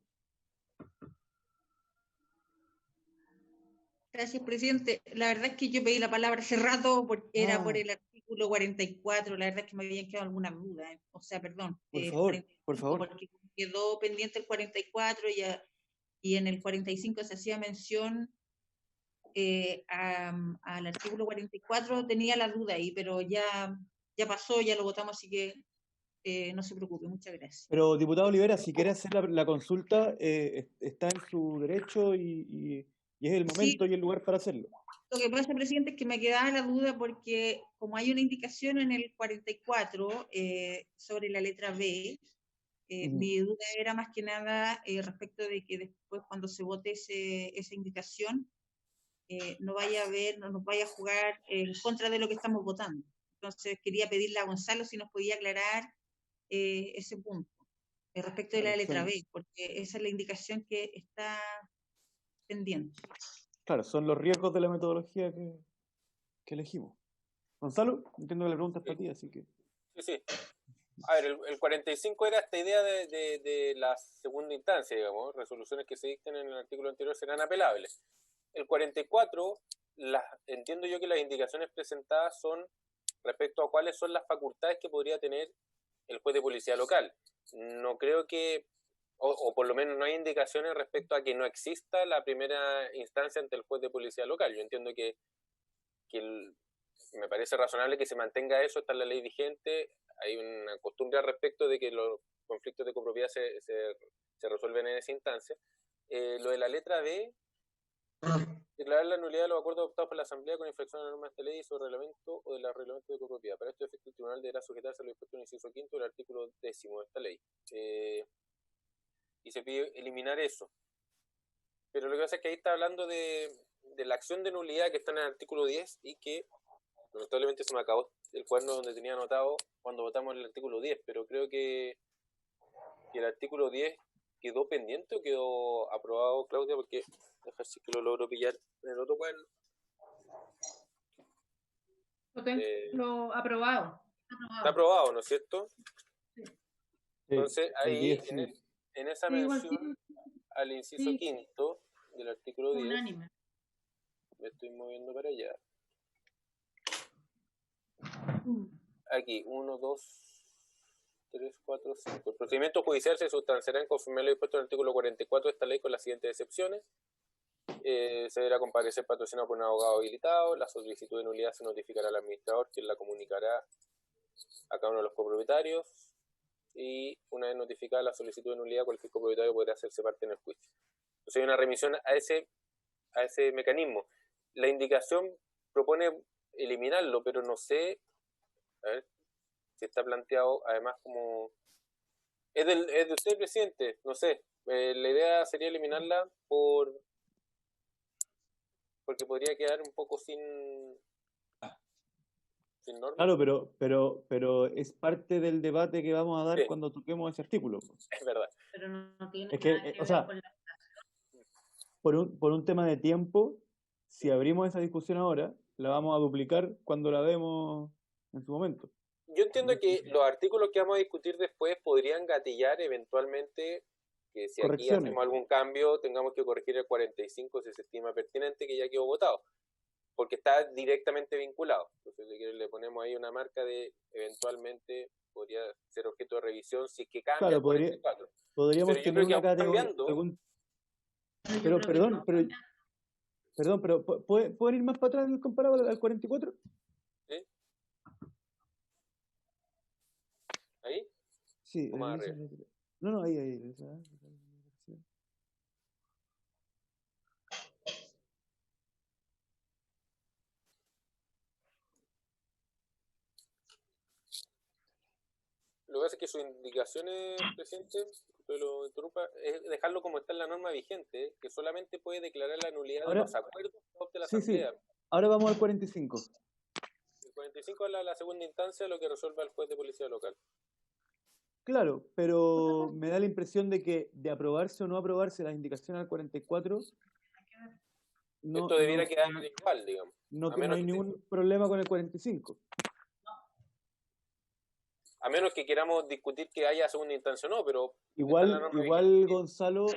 Gracias, presidente. La verdad es que yo pedí la palabra hace rato porque era por el artículo 44. La verdad es que me habían quedado algunas dudas. O sea, perdón. Por favor. Porque quedó pendiente el 44 y en el 45 se hacía mención al artículo 44. Tenía la duda ahí, pero ya pasó, ya lo votamos, así que no se preocupe. Muchas gracias. Pero, diputado Olivera, si quiere hacer la consulta, está en su derecho y es el momento y el lugar para hacerlo. Lo que pasa, presidente, es que me quedaba la duda porque como hay una indicación en el 44 sobre la letra B, mi duda era más que nada respecto de que después cuando se vote esa indicación no nos vaya a jugar en contra de lo que estamos votando. Entonces quería pedirle a Gonzalo si nos podía aclarar ese punto respecto de la letra B, porque esa es la indicación que está pendiente. Claro, son los riesgos de la metodología que elegimos. Gonzalo, entiendo que la pregunta es para ti, así que... Sí. A ver, el 45 era esta idea de la segunda instancia, digamos, resoluciones que se dicten en el artículo anterior serán apelables. El 44, entiendo yo que las indicaciones presentadas son respecto a cuáles son las facultades que podría tener el juez de policía local. No creo que, o por lo menos no hay indicaciones respecto a que no exista la primera instancia ante el juez de policía local. Yo entiendo que me parece razonable que se mantenga eso, está en la ley vigente. Hay una costumbre al respecto de que los conflictos de copropiedad se resuelven en esa instancia. Lo de la letra B, declarar la nulidad de los acuerdos adoptados por la Asamblea con infracción a la norma de esta ley y su reglamento o de los reglamentos de copropiedad. Para este efecto, el tribunal deberá sujetarse a lo dispuesto en el inciso 5 del artículo 10 de esta ley. Y se pide eliminar eso. Pero lo que pasa es que ahí está hablando de la acción de nulidad que está en el artículo 10 y que lamentablemente se me acabó el cuaderno donde tenía anotado cuando votamos el artículo 10, pero creo que el artículo 10 quedó pendiente o quedó aprobado, Claudia, porque dejar si que lo logro pillar en el otro cuaderno. Lo tengo aprobado. Está aprobado, ¿no es cierto? Sí. Entonces ahí en esa mención al inciso 5 del artículo 10 unánime. Me estoy moviendo para allá. Aquí, 1, 2, 3, 4, 5. El procedimiento judicial se sustanciará en conformidad a lo dispuesto en el artículo 44 de esta ley con las siguientes excepciones. Se deberá comparecer patrocinado por un abogado habilitado. La solicitud de nulidad se notificará al administrador, quien la comunicará a cada uno de los copropietarios. Y una vez notificada la solicitud de nulidad, cualquier copropietario podrá hacerse parte en el juicio. Entonces hay una remisión a ese mecanismo. La indicación propone eliminarlo, pero no sé, a ver si está planteado además como... Es de usted, presidente, no sé. La idea sería eliminarla porque podría quedar un poco sin norma. Claro, pero es parte del debate que vamos a dar cuando toquemos ese artículo. Es verdad. Pero no tiene es que, nada que o ver sea, con la... por un tema de tiempo, si abrimos esa discusión ahora, la vamos a duplicar cuando la demos en su momento. Yo entiendo que los artículos que vamos a discutir después podrían gatillar eventualmente que si aquí hacemos algún cambio tengamos que corregir el 45 si se estima pertinente, que ya quedó votado, porque está directamente vinculado. Entonces le ponemos ahí una marca de eventualmente podría ser objeto de revisión si es que cambia el 44. Podríamos tener una categoría... Pero ¿pueden ir más para atrás en el comparado al 44? ¿Sí? ¿Ahí? Sí. No, ahí. Lo que pasa es que sus indicaciones, presidente, que lo interrumpa, es dejarlo como está en la norma vigente, que solamente puede declarar la nulidad de los acuerdos que adopte la Asamblea. Sí. Ahora vamos al 45. El 45 es la segunda instancia, lo que resuelva el juez de policía local. Claro, pero me da la impresión de que de aprobarse o no aprobarse las indicaciones al 44... esto debiera quedar igual, digamos. No hay ningún problema con el 45. A menos que queramos discutir que haya segunda instancia o no, pero... Igual Gonzalo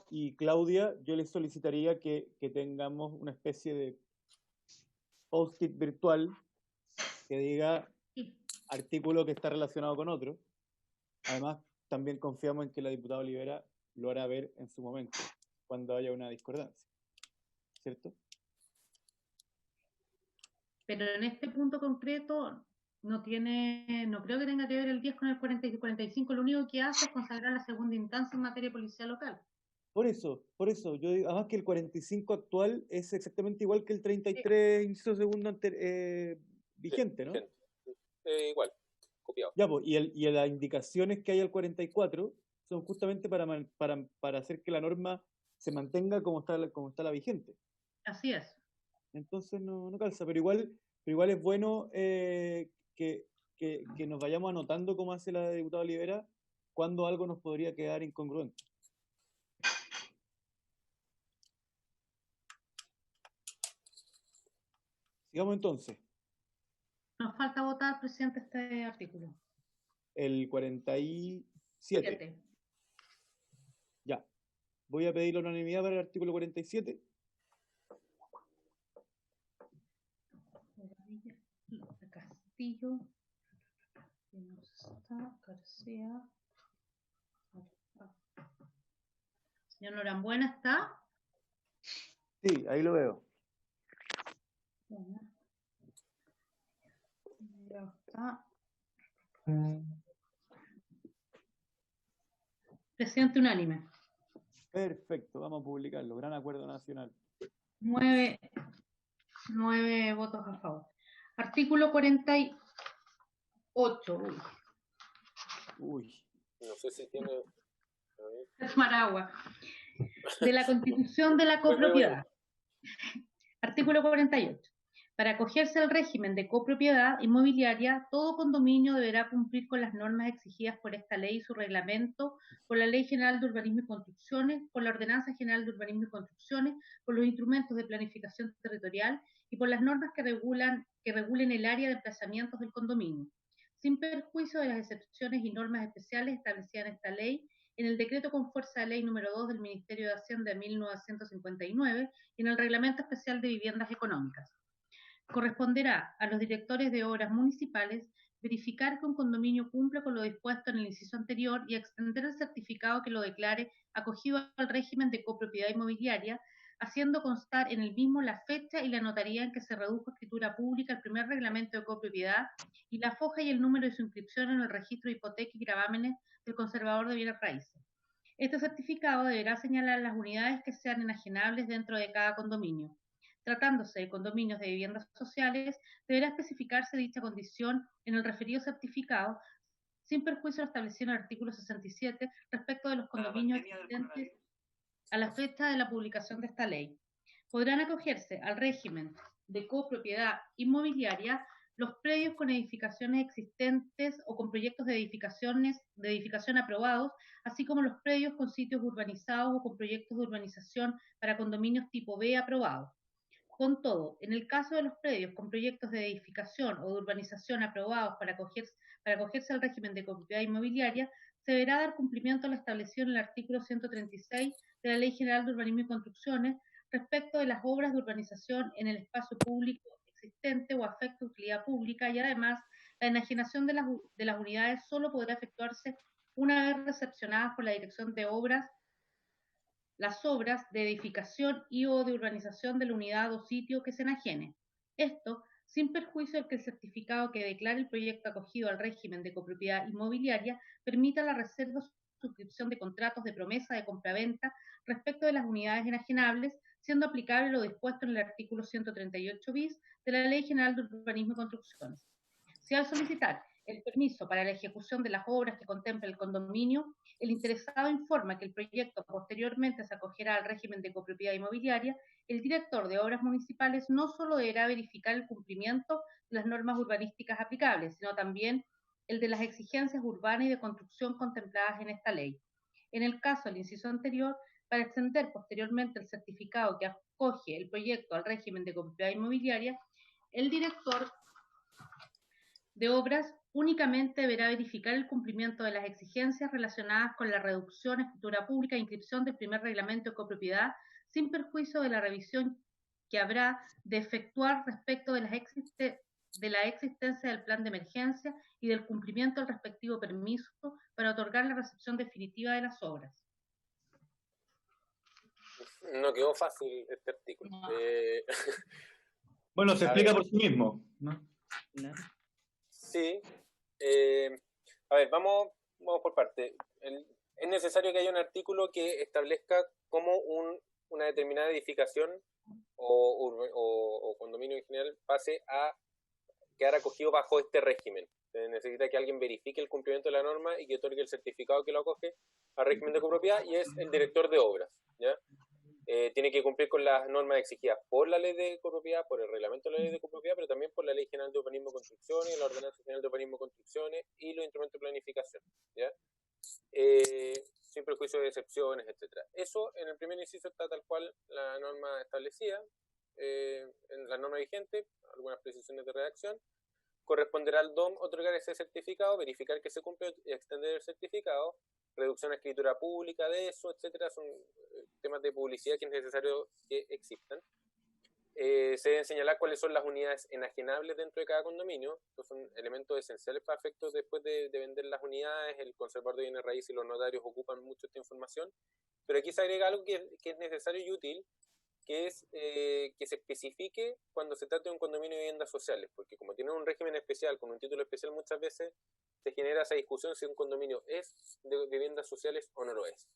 y Claudia, yo les solicitaría que tengamos una especie de post-it virtual que diga artículo que está relacionado con otro. Además, también confiamos en que la diputada Olivera lo hará ver en su momento, cuando haya una discordancia. ¿Cierto? Pero en este punto concreto no creo que tenga que ver el 10 con el 40 y 45, lo único que hace es consagrar la segunda instancia en materia de policía local. Por eso, yo digo, además que el 45 actual es exactamente igual que el 33, inciso segundo vigente, ¿no? Igual, copiado. Ya, pues, y las indicaciones que hay al 44 son justamente para hacer que la norma se mantenga como está la vigente. Así es. Entonces no calza, pero igual es bueno que nos vayamos anotando como hace la diputada Olivera cuando algo nos podría quedar incongruente. Sigamos entonces. Nos falta votar, presidente, este artículo. El 47. Ya. Voy a pedir la unanimidad para el artículo 47. Castillo. García. Señor Norambuena, ¿está? Sí, ahí lo veo. Ya está. Presidente unánime. Perfecto, vamos a publicarlo. Gran acuerdo nacional. 9 votos a favor. Artículo 48. Uy. No sé si tiene... Maragua. De la Constitución de la Copropiedad. Artículo 48. Para acogerse al régimen de copropiedad inmobiliaria, todo condominio deberá cumplir con las normas exigidas por esta ley y su reglamento, por la Ley General de Urbanismo y Construcciones, por la Ordenanza General de Urbanismo y Construcciones, por los instrumentos de planificación territorial y por las normas que regulen el área de emplazamientos del condominio, sin perjuicio de las excepciones y normas especiales establecidas en esta ley, en el decreto con fuerza de ley número 2 del Ministerio de Hacienda de 1959 y en el Reglamento Especial de Viviendas Económicas. Corresponderá a los directores de obras municipales verificar que un condominio cumple con lo dispuesto en el inciso anterior y extender el certificado que lo declare acogido al régimen de copropiedad inmobiliaria, haciendo constar en el mismo la fecha y la notaría en que se redujo a escritura pública el primer reglamento de copropiedad y la foja y el número de su inscripción en el registro de hipoteca y gravámenes del conservador de bienes raíces. Este certificado deberá señalar las unidades que sean enajenables dentro de cada condominio. Tratándose de condominios de viviendas sociales, deberá especificarse dicha condición en el referido certificado, sin perjuicio de lo establecido en el artículo 67 respecto de los condominios existentes a la fecha de la publicación de esta ley. Podrán acogerse al régimen de copropiedad inmobiliaria los predios con edificaciones existentes o con proyectos de edificación aprobados, así como los predios con sitios urbanizados o con proyectos de urbanización para condominios tipo B aprobados. Con todo, en el caso de los predios con proyectos de edificación o de urbanización aprobados para acogerse al régimen de copropiedad inmobiliaria, se deberá dar cumplimiento a lo establecido en el artículo 136 de la Ley General de Urbanismo y Construcciones respecto de las obras de urbanización en el espacio público existente o afecto a utilidad pública, y además la enajenación de las unidades solo podrá efectuarse una vez recepcionadas por la Dirección de Obras las obras de edificación y o de urbanización de la unidad o sitio que se enajene. Esto sin perjuicio de que el certificado que declare el proyecto acogido al régimen de copropiedad inmobiliaria permita la reserva o suscripción de contratos de promesa de compraventa respecto de las unidades enajenables, siendo aplicable lo dispuesto en el artículo 138 bis de la Ley General de Urbanismo y Construcciones. Si al solicitar el permiso para la ejecución de las obras que contempla el condominio, el interesado informa que el proyecto posteriormente se acogerá al régimen de copropiedad inmobiliaria, el director de obras municipales no solo deberá verificar el cumplimiento de las normas urbanísticas aplicables, sino también el de las exigencias urbanas y de construcción contempladas en esta ley. En el caso del inciso anterior, para extender posteriormente el certificado que acoge el proyecto al régimen de copropiedad inmobiliaria, el director de obras únicamente deberá verificar el cumplimiento de las exigencias relacionadas con la reducción, escritura pública e inscripción del primer reglamento de copropiedad, sin perjuicio de la revisión que habrá de efectuar respecto de la existencia del plan de emergencia y del cumplimiento del respectivo permiso para otorgar la recepción definitiva de las obras. No quedó fácil este artículo. No. Bueno, se explica por sí mismo, ¿no? Sí. A ver, vamos por parte. Es necesario que haya un artículo que establezca cómo una determinada edificación o condominio en general pase a quedar acogido bajo este régimen. Se necesita que alguien verifique el cumplimiento de la norma y que otorgue el certificado que lo acoge al régimen de copropiedad, y es el director de obras, ¿ya? Tiene que cumplir con las normas exigidas por la ley de copropiedad, por el reglamento de la ley de copropiedad, pero también por la Ley General de Urbanismo y Construcciones, la Ordenanza General de Urbanismo y Construcciones y los instrumentos de planificación, ¿ya? Sin perjuicio de excepciones, etcétera. Eso en el primer inciso está tal cual la norma establecida, en la norma vigente, algunas precisiones de redacción. Corresponderá al DOM otorgar ese certificado, verificar que se cumple y extender el certificado, reducción a escritura pública de eso, etcétera. Son temas de publicidad que es necesario que existan. Se deben señalar cuáles son las unidades enajenables dentro de cada condominio. Estos son elementos esenciales para efectos después de vender las unidades. El conservador de bienes raíces y los notarios ocupan mucho esta información, pero aquí se agrega algo que es necesario y útil, que es que se especifique cuando se trata de un condominio de viviendas sociales, porque como tiene un régimen especial, con un título especial, muchas veces se genera esa discusión si un condominio es de viviendas sociales o no lo es.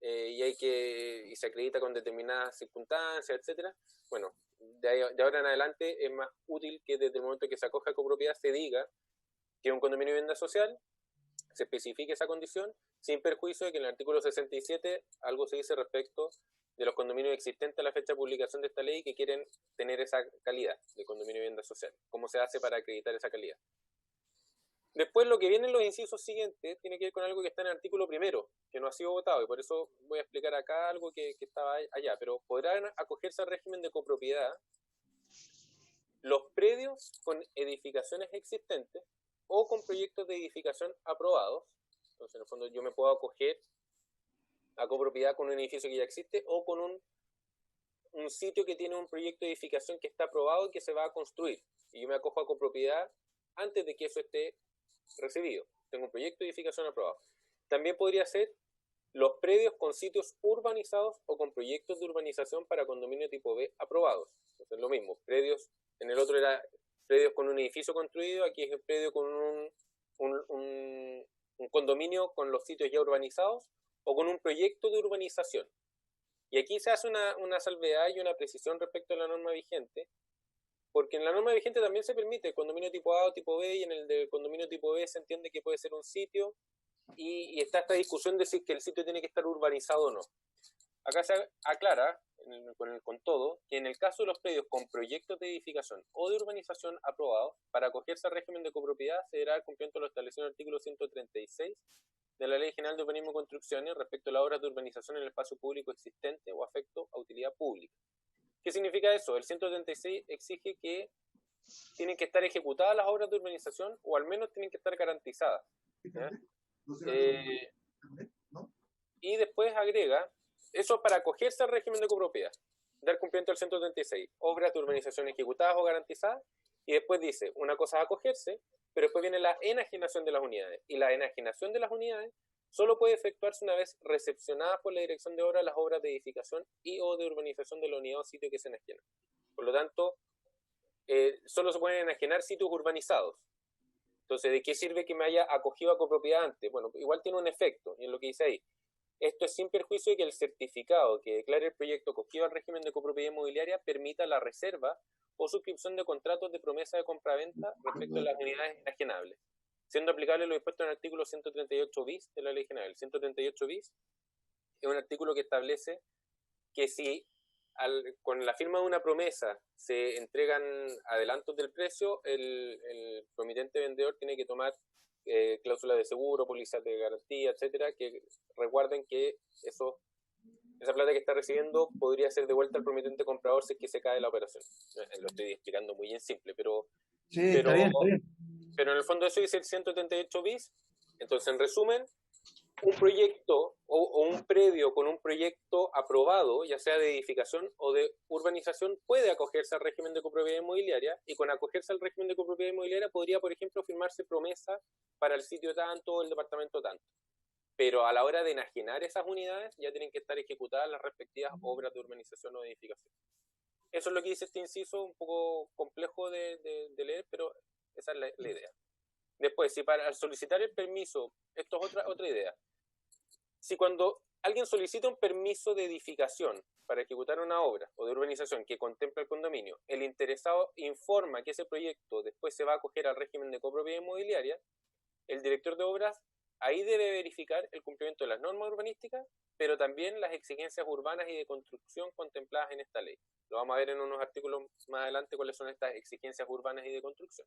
Y se acredita con determinadas circunstancias, etcétera. Bueno, de ahora en adelante es más útil que desde el momento que se acoja a copropiedad se diga que es un condominio de vivienda social, se especifique esa condición, sin perjuicio de que en el artículo 67 algo se dice respecto de los condominios existentes a la fecha de publicación de esta ley que quieren tener esa calidad de condominio de vivienda social. ¿Cómo se hace para acreditar esa calidad? Después lo que viene en los incisos siguientes tiene que ver con algo que está en el artículo primero, que no ha sido votado, y por eso voy a explicar acá algo que estaba allá. Pero podrán acogerse al régimen de copropiedad los predios con edificaciones existentes o con proyectos de edificación aprobados. Entonces, en el fondo, yo me puedo acoger a copropiedad con un edificio que ya existe o con un sitio que tiene un proyecto de edificación que está aprobado y que se va a construir. Y yo me acojo a copropiedad antes de que eso esté recibido. Tengo un proyecto de edificación aprobado. También podría ser los predios con sitios urbanizados o con proyectos de urbanización para condominio tipo B aprobados. Entonces, lo mismo, predios, en el otro era predios con un edificio construido, aquí es el predio con un condominio con los sitios ya urbanizados o con un proyecto de urbanización. Y aquí se hace una salvedad y una precisión respecto a la norma vigente, porque en la norma vigente también se permite el condominio tipo A o tipo B, y en el del condominio tipo B se entiende que puede ser un sitio, y está esta discusión de si que el sitio tiene que estar urbanizado o no. Acá se aclara, con todo, que en el caso de los predios con proyectos de edificación o de urbanización aprobados, para acogerse al régimen de copropiedad se deberá el cumplimiento de lo establecido en el artículo 136 de la Ley General de Urbanismo y Construcciones respecto a las obras de urbanización en el espacio público existente o afecto a utilidad pública. ¿Qué significa eso? El 136 exige que tienen que estar ejecutadas las obras de urbanización o al menos tienen que estar garantizadas. Y después agrega, eso para acogerse al régimen de copropiedad, dar cumplimiento al 136, obras de urbanización ejecutadas o garantizadas, y después dice, una cosa es acogerse, pero después viene la enajenación de las unidades, y la enajenación de las unidades solo puede efectuarse una vez recepcionadas por la Dirección de Obras las obras de edificación y o de urbanización de la unidad o sitio que se enajenan. Por lo tanto, solo se pueden enajenar sitios urbanizados. Entonces, ¿de qué sirve que me haya acogido a copropiedad antes? Bueno, igual tiene un efecto, y es lo que dice ahí. Esto es sin perjuicio de que el certificado que declare el proyecto acogido al régimen de copropiedad inmobiliaria permita la reserva o suscripción de contratos de promesa de compraventa respecto a las unidades enajenables, siendo aplicable lo dispuesto en el artículo 138 bis de la Ley General. El 138 bis es un artículo que establece que si con la firma de una promesa se entregan adelantos del precio, el promitente vendedor tiene que tomar cláusulas de seguro, pólizas de garantía, etcétera, que recuerden que esa plata que está recibiendo podría ser devuelta al promitente comprador si es que se cae la operación. Lo estoy explicando muy en simple, pero está bien. Pero en el fondo eso dice el 138 bis. Entonces, en resumen, un proyecto o un predio con un proyecto aprobado, ya sea de edificación o de urbanización, puede acogerse al régimen de copropiedad inmobiliaria, y con acogerse al régimen de copropiedad inmobiliaria podría, por ejemplo, firmarse promesa para el sitio tanto o el departamento tanto. Pero a la hora de enajenar esas unidades ya tienen que estar ejecutadas las respectivas obras de urbanización o de edificación. Eso es lo que dice este inciso, un poco complejo de leer, pero esa es la idea. Después, si al solicitar el permiso, esto es otra idea. Si cuando alguien solicita un permiso de edificación para ejecutar una obra o de urbanización que contempla el condominio, el interesado informa que ese proyecto después se va a acoger al régimen de copropiedad inmobiliaria, el director de obras ahí debe verificar el cumplimiento de las normas urbanísticas, pero también las exigencias urbanas y de construcción contempladas en esta ley. Lo vamos a ver en unos artículos más adelante cuáles son estas exigencias urbanas y de construcción.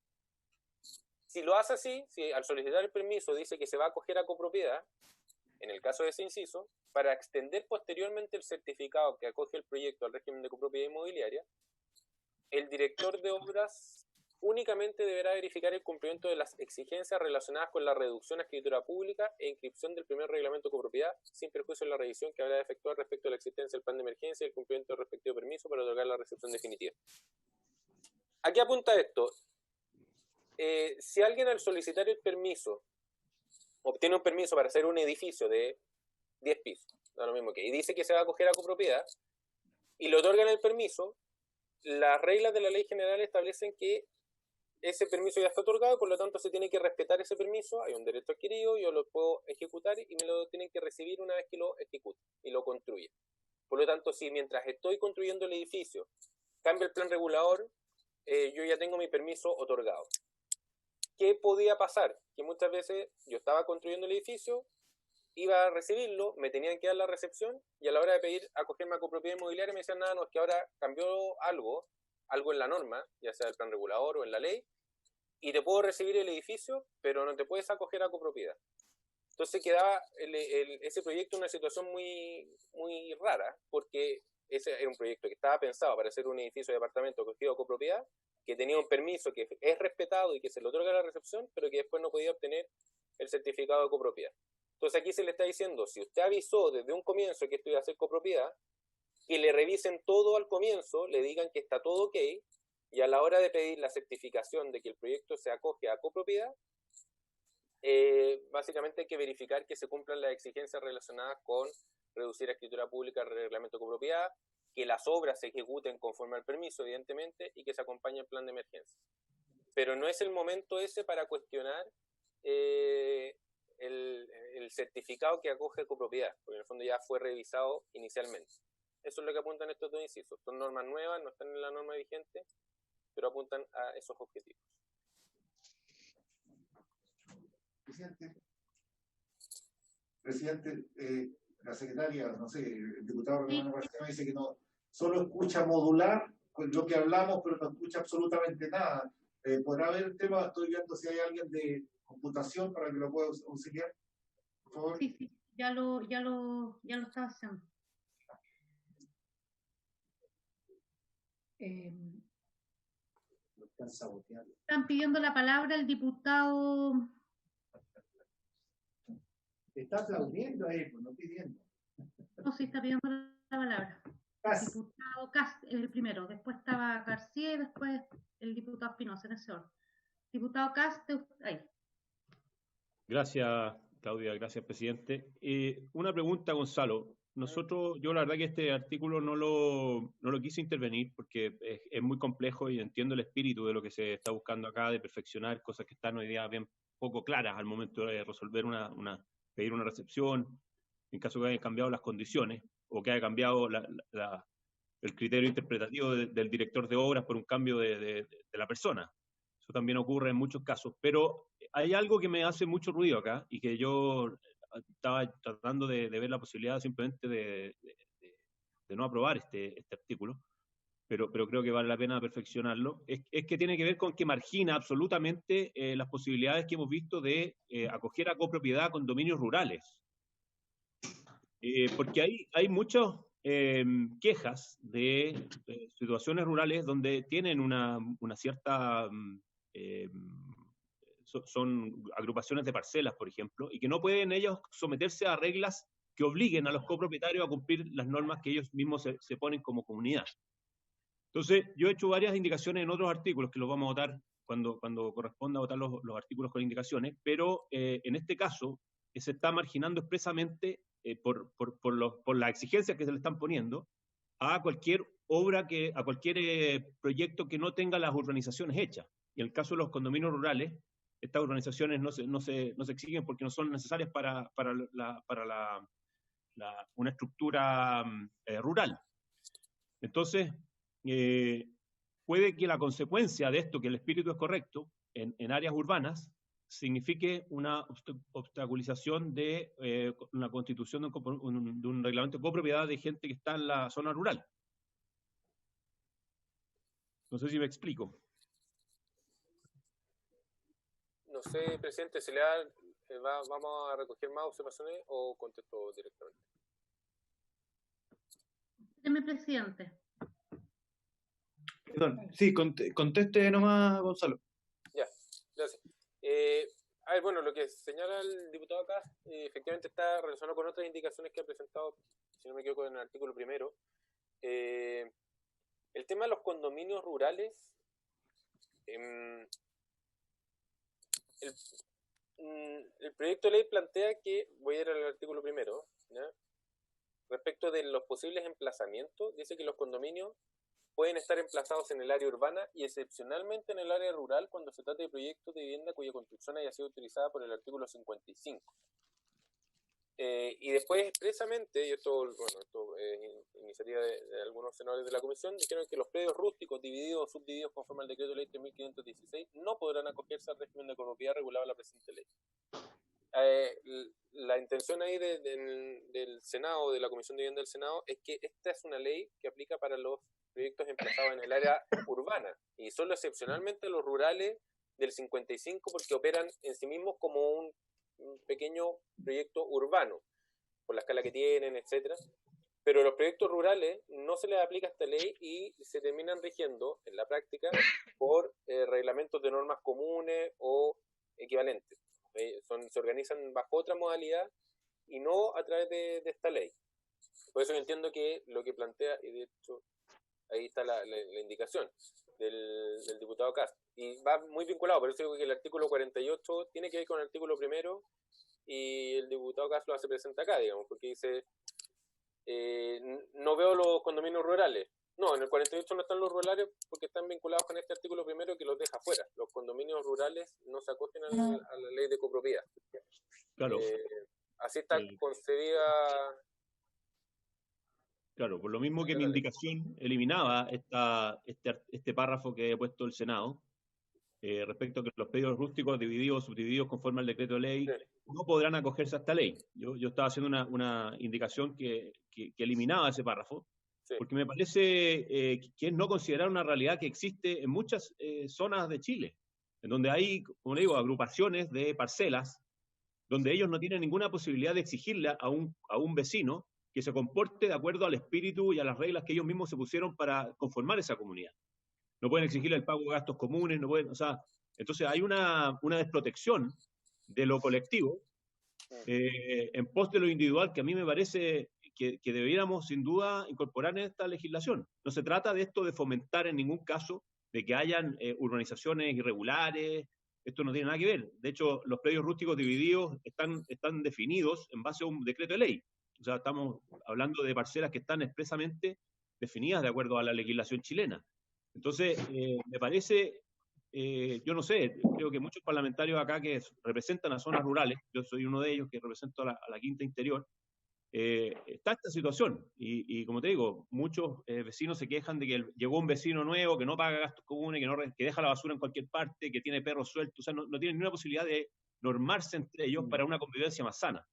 Si lo hace así, si al solicitar el permiso dice que se va a acoger a copropiedad, en el caso de ese inciso, para extender posteriormente el certificado que acoge el proyecto al régimen de copropiedad inmobiliaria, el director de obras únicamente deberá verificar el cumplimiento de las exigencias relacionadas con la reducción a escritura pública e inscripción del primer reglamento de copropiedad, sin perjuicio de la revisión que habrá de efectuar respecto a la existencia del plan de emergencia y el cumplimiento del respectivo permiso para otorgar la recepción definitiva. ¿A qué apunta esto? Si alguien al solicitar el permiso obtiene un permiso para hacer un edificio de 10 pisos, da lo mismo que, y dice que se va a acoger a copropiedad, y le otorgan el permiso, las reglas de la ley general establecen que ese permiso ya está otorgado, por lo tanto se tiene que respetar ese permiso, hay un derecho adquirido, yo lo puedo ejecutar y me lo tienen que recibir una vez que lo ejecute y lo construya. Por lo tanto, si mientras estoy construyendo el edificio cambia el plan regulador, yo ya tengo mi permiso otorgado. ¿Qué podía pasar? Que muchas veces yo estaba construyendo el edificio, iba a recibirlo, me tenían que dar la recepción, y a la hora de pedir acogerme a copropiedad inmobiliaria me decían, nada, no, es que ahora cambió algo en la norma, ya sea el plan regulador o en la ley, y te puedo recibir el edificio, pero no te puedes acoger a copropiedad. Entonces quedaba ese proyecto en una situación muy, muy rara, porque ese era un proyecto que estaba pensado para hacer un edificio de departamento acogido a copropiedad, que tenía un permiso que es respetado y que se le otorga la recepción, pero que después no podía obtener el certificado de copropiedad. Entonces aquí se le está diciendo, si usted avisó desde un comienzo que esto iba a ser copropiedad, que le revisen todo al comienzo, le digan que está todo ok, Y a la hora de pedir la certificación de que el proyecto se acoge a copropiedad, básicamente hay que verificar que se cumplan las exigencias relacionadas con reducir a escritura pública el reglamento de copropiedad, que las obras se ejecuten conforme al permiso, evidentemente, y que se acompañe el plan de emergencia. Pero no es el momento ese para cuestionar el certificado que acoge copropiedad, porque en el fondo ya fue revisado inicialmente. Eso es lo que apuntan estos dos incisos. Son normas nuevas, no están en la norma vigente, pero apuntan a esos objetivos. Presidente, la secretaria, no sé, el diputado Romano García dice que no, solo escucha modular con lo que hablamos, pero no escucha absolutamente nada. ¿Podrá haber el tema? Estoy viendo si hay alguien de computación para que lo pueda auxiliar, por favor. Sí, ya lo estaba haciendo. Están pidiendo la palabra el diputado. Está aplaudiendo ahí, pues no pidiendo. No, sí, está pidiendo la palabra. El diputado Cast es el primero, después estaba García y después el diputado Espinosa, en ese orden. Diputado Cast, ahí. Gracias, Claudia, gracias, presidente. Una pregunta, Gonzalo. Yo la verdad que este artículo no lo quise intervenir porque es muy complejo y entiendo el espíritu de lo que se está buscando acá, de perfeccionar cosas que están hoy día bien poco claras al momento de resolver pedir una recepción, en caso que hayan cambiado las condiciones o que haya cambiado el criterio interpretativo del director de obras por un cambio de la persona. Eso también ocurre en muchos casos, pero hay algo que me hace mucho ruido acá y que yo estaba tratando de ver la posibilidad simplemente de no aprobar este artículo, pero creo que vale la pena perfeccionarlo, es que tiene que ver con que margina absolutamente las posibilidades que hemos visto de acoger a copropiedad condominios rurales. Porque hay muchas quejas de situaciones rurales donde tienen una cierta... son agrupaciones de parcelas, por ejemplo, y que no pueden ellos someterse a reglas que obliguen a los copropietarios a cumplir las normas que ellos mismos se ponen como comunidad. Entonces, yo he hecho varias indicaciones en otros artículos que los vamos a votar cuando corresponda votar los artículos con indicaciones, pero en este caso se está marginando expresamente por las exigencias que se le están poniendo a cualquier obra, a cualquier proyecto que no tenga las urbanizaciones hechas. Y en el caso de los condominios rurales, estas urbanizaciones no se exigen porque no son necesarias para una estructura rural. Entonces, puede que la consecuencia de esto, que el espíritu es correcto, en áreas urbanas, signifique una obstaculización de una constitución de un reglamento de copropiedad de gente que está en la zona rural. No sé si me explico. No sé, presidente, ¿vamos a recoger más observaciones o contesto directamente? Deme, presidente. Perdón, sí, conteste nomás, Gonzalo. Ya, gracias. Bueno, lo que señala el diputado acá, efectivamente está relacionado con otras indicaciones que ha presentado, si no me equivoco, en el artículo primero. El tema de los condominios rurales, el proyecto de ley plantea que, voy a ir al artículo primero, ¿ya? Respecto de los posibles emplazamientos, dice que los condominios pueden estar emplazados en el área urbana y excepcionalmente en el área rural cuando se trate de proyectos de vivienda cuya construcción haya sido utilizada por el artículo 55. Y después expresamente, y esto es iniciativa de algunos senadores de la comisión, dijeron que los predios rústicos divididos o subdivididos conforme al decreto de ley 3516 no podrán acogerse al régimen de copropiedad regulado en la presente ley. La intención ahí del Senado, de la Comisión de Vivienda del Senado, es que esta es una ley que aplica para los proyectos emplazados en el área urbana y solo excepcionalmente los rurales del 55 porque operan en sí mismos como un pequeño proyecto urbano por la escala que tienen, etcétera. Pero los proyectos rurales no se les aplica esta ley y se terminan rigiendo en la práctica por reglamentos de normas comunes o equivalentes. Se organizan bajo otra modalidad y no a través de esta ley. Por eso yo entiendo que lo que plantea, y de hecho ahí está la indicación, del diputado Cast. Y va muy vinculado, por eso digo que el artículo 48 tiene que ver con el artículo primero y el diputado Cast lo hace presente acá, digamos, porque dice, no veo los condominios rurales. No, en el 48 no están los rurales porque están vinculados con este artículo primero que los deja fuera. Los condominios rurales no se acogen a la ley de copropiedad. Claro. Así está concebida. Claro, por lo mismo que mi indicación eliminaba este párrafo que he puesto el Senado, respecto a que los pedidos rústicos divididos o subdivididos conforme al decreto de ley no podrán acogerse a esta ley. Yo estaba haciendo una indicación que eliminaba ese párrafo, porque me parece que es no considerar una realidad que existe en muchas zonas de Chile, en donde hay, como le digo, agrupaciones de parcelas, donde ellos no tienen ninguna posibilidad de exigirle a un vecino que se comporte de acuerdo al espíritu y a las reglas que ellos mismos se pusieron para conformar esa comunidad. No pueden exigirle el pago de gastos comunes, no pueden, o sea, entonces hay una desprotección de lo colectivo en pos de lo individual que a mí me parece que deberíamos sin duda incorporar en esta legislación. No se trata de esto de fomentar en ningún caso de que hayan urbanizaciones irregulares, esto no tiene nada que ver. De hecho, los predios rústicos divididos están definidos en base a un decreto de ley. O sea, estamos hablando de parcelas que están expresamente definidas de acuerdo a la legislación chilena. Entonces, me parece, yo no sé, creo que muchos parlamentarios acá que representan a zonas rurales, yo soy uno de ellos que represento a la Quinta Interior, está esta situación. Y como te digo, muchos vecinos se quejan de que llegó un vecino nuevo que no paga gastos comunes, que deja la basura en cualquier parte, que tiene perros sueltos, o sea, no tienen ninguna posibilidad de normarse entre ellos para una convivencia más sana.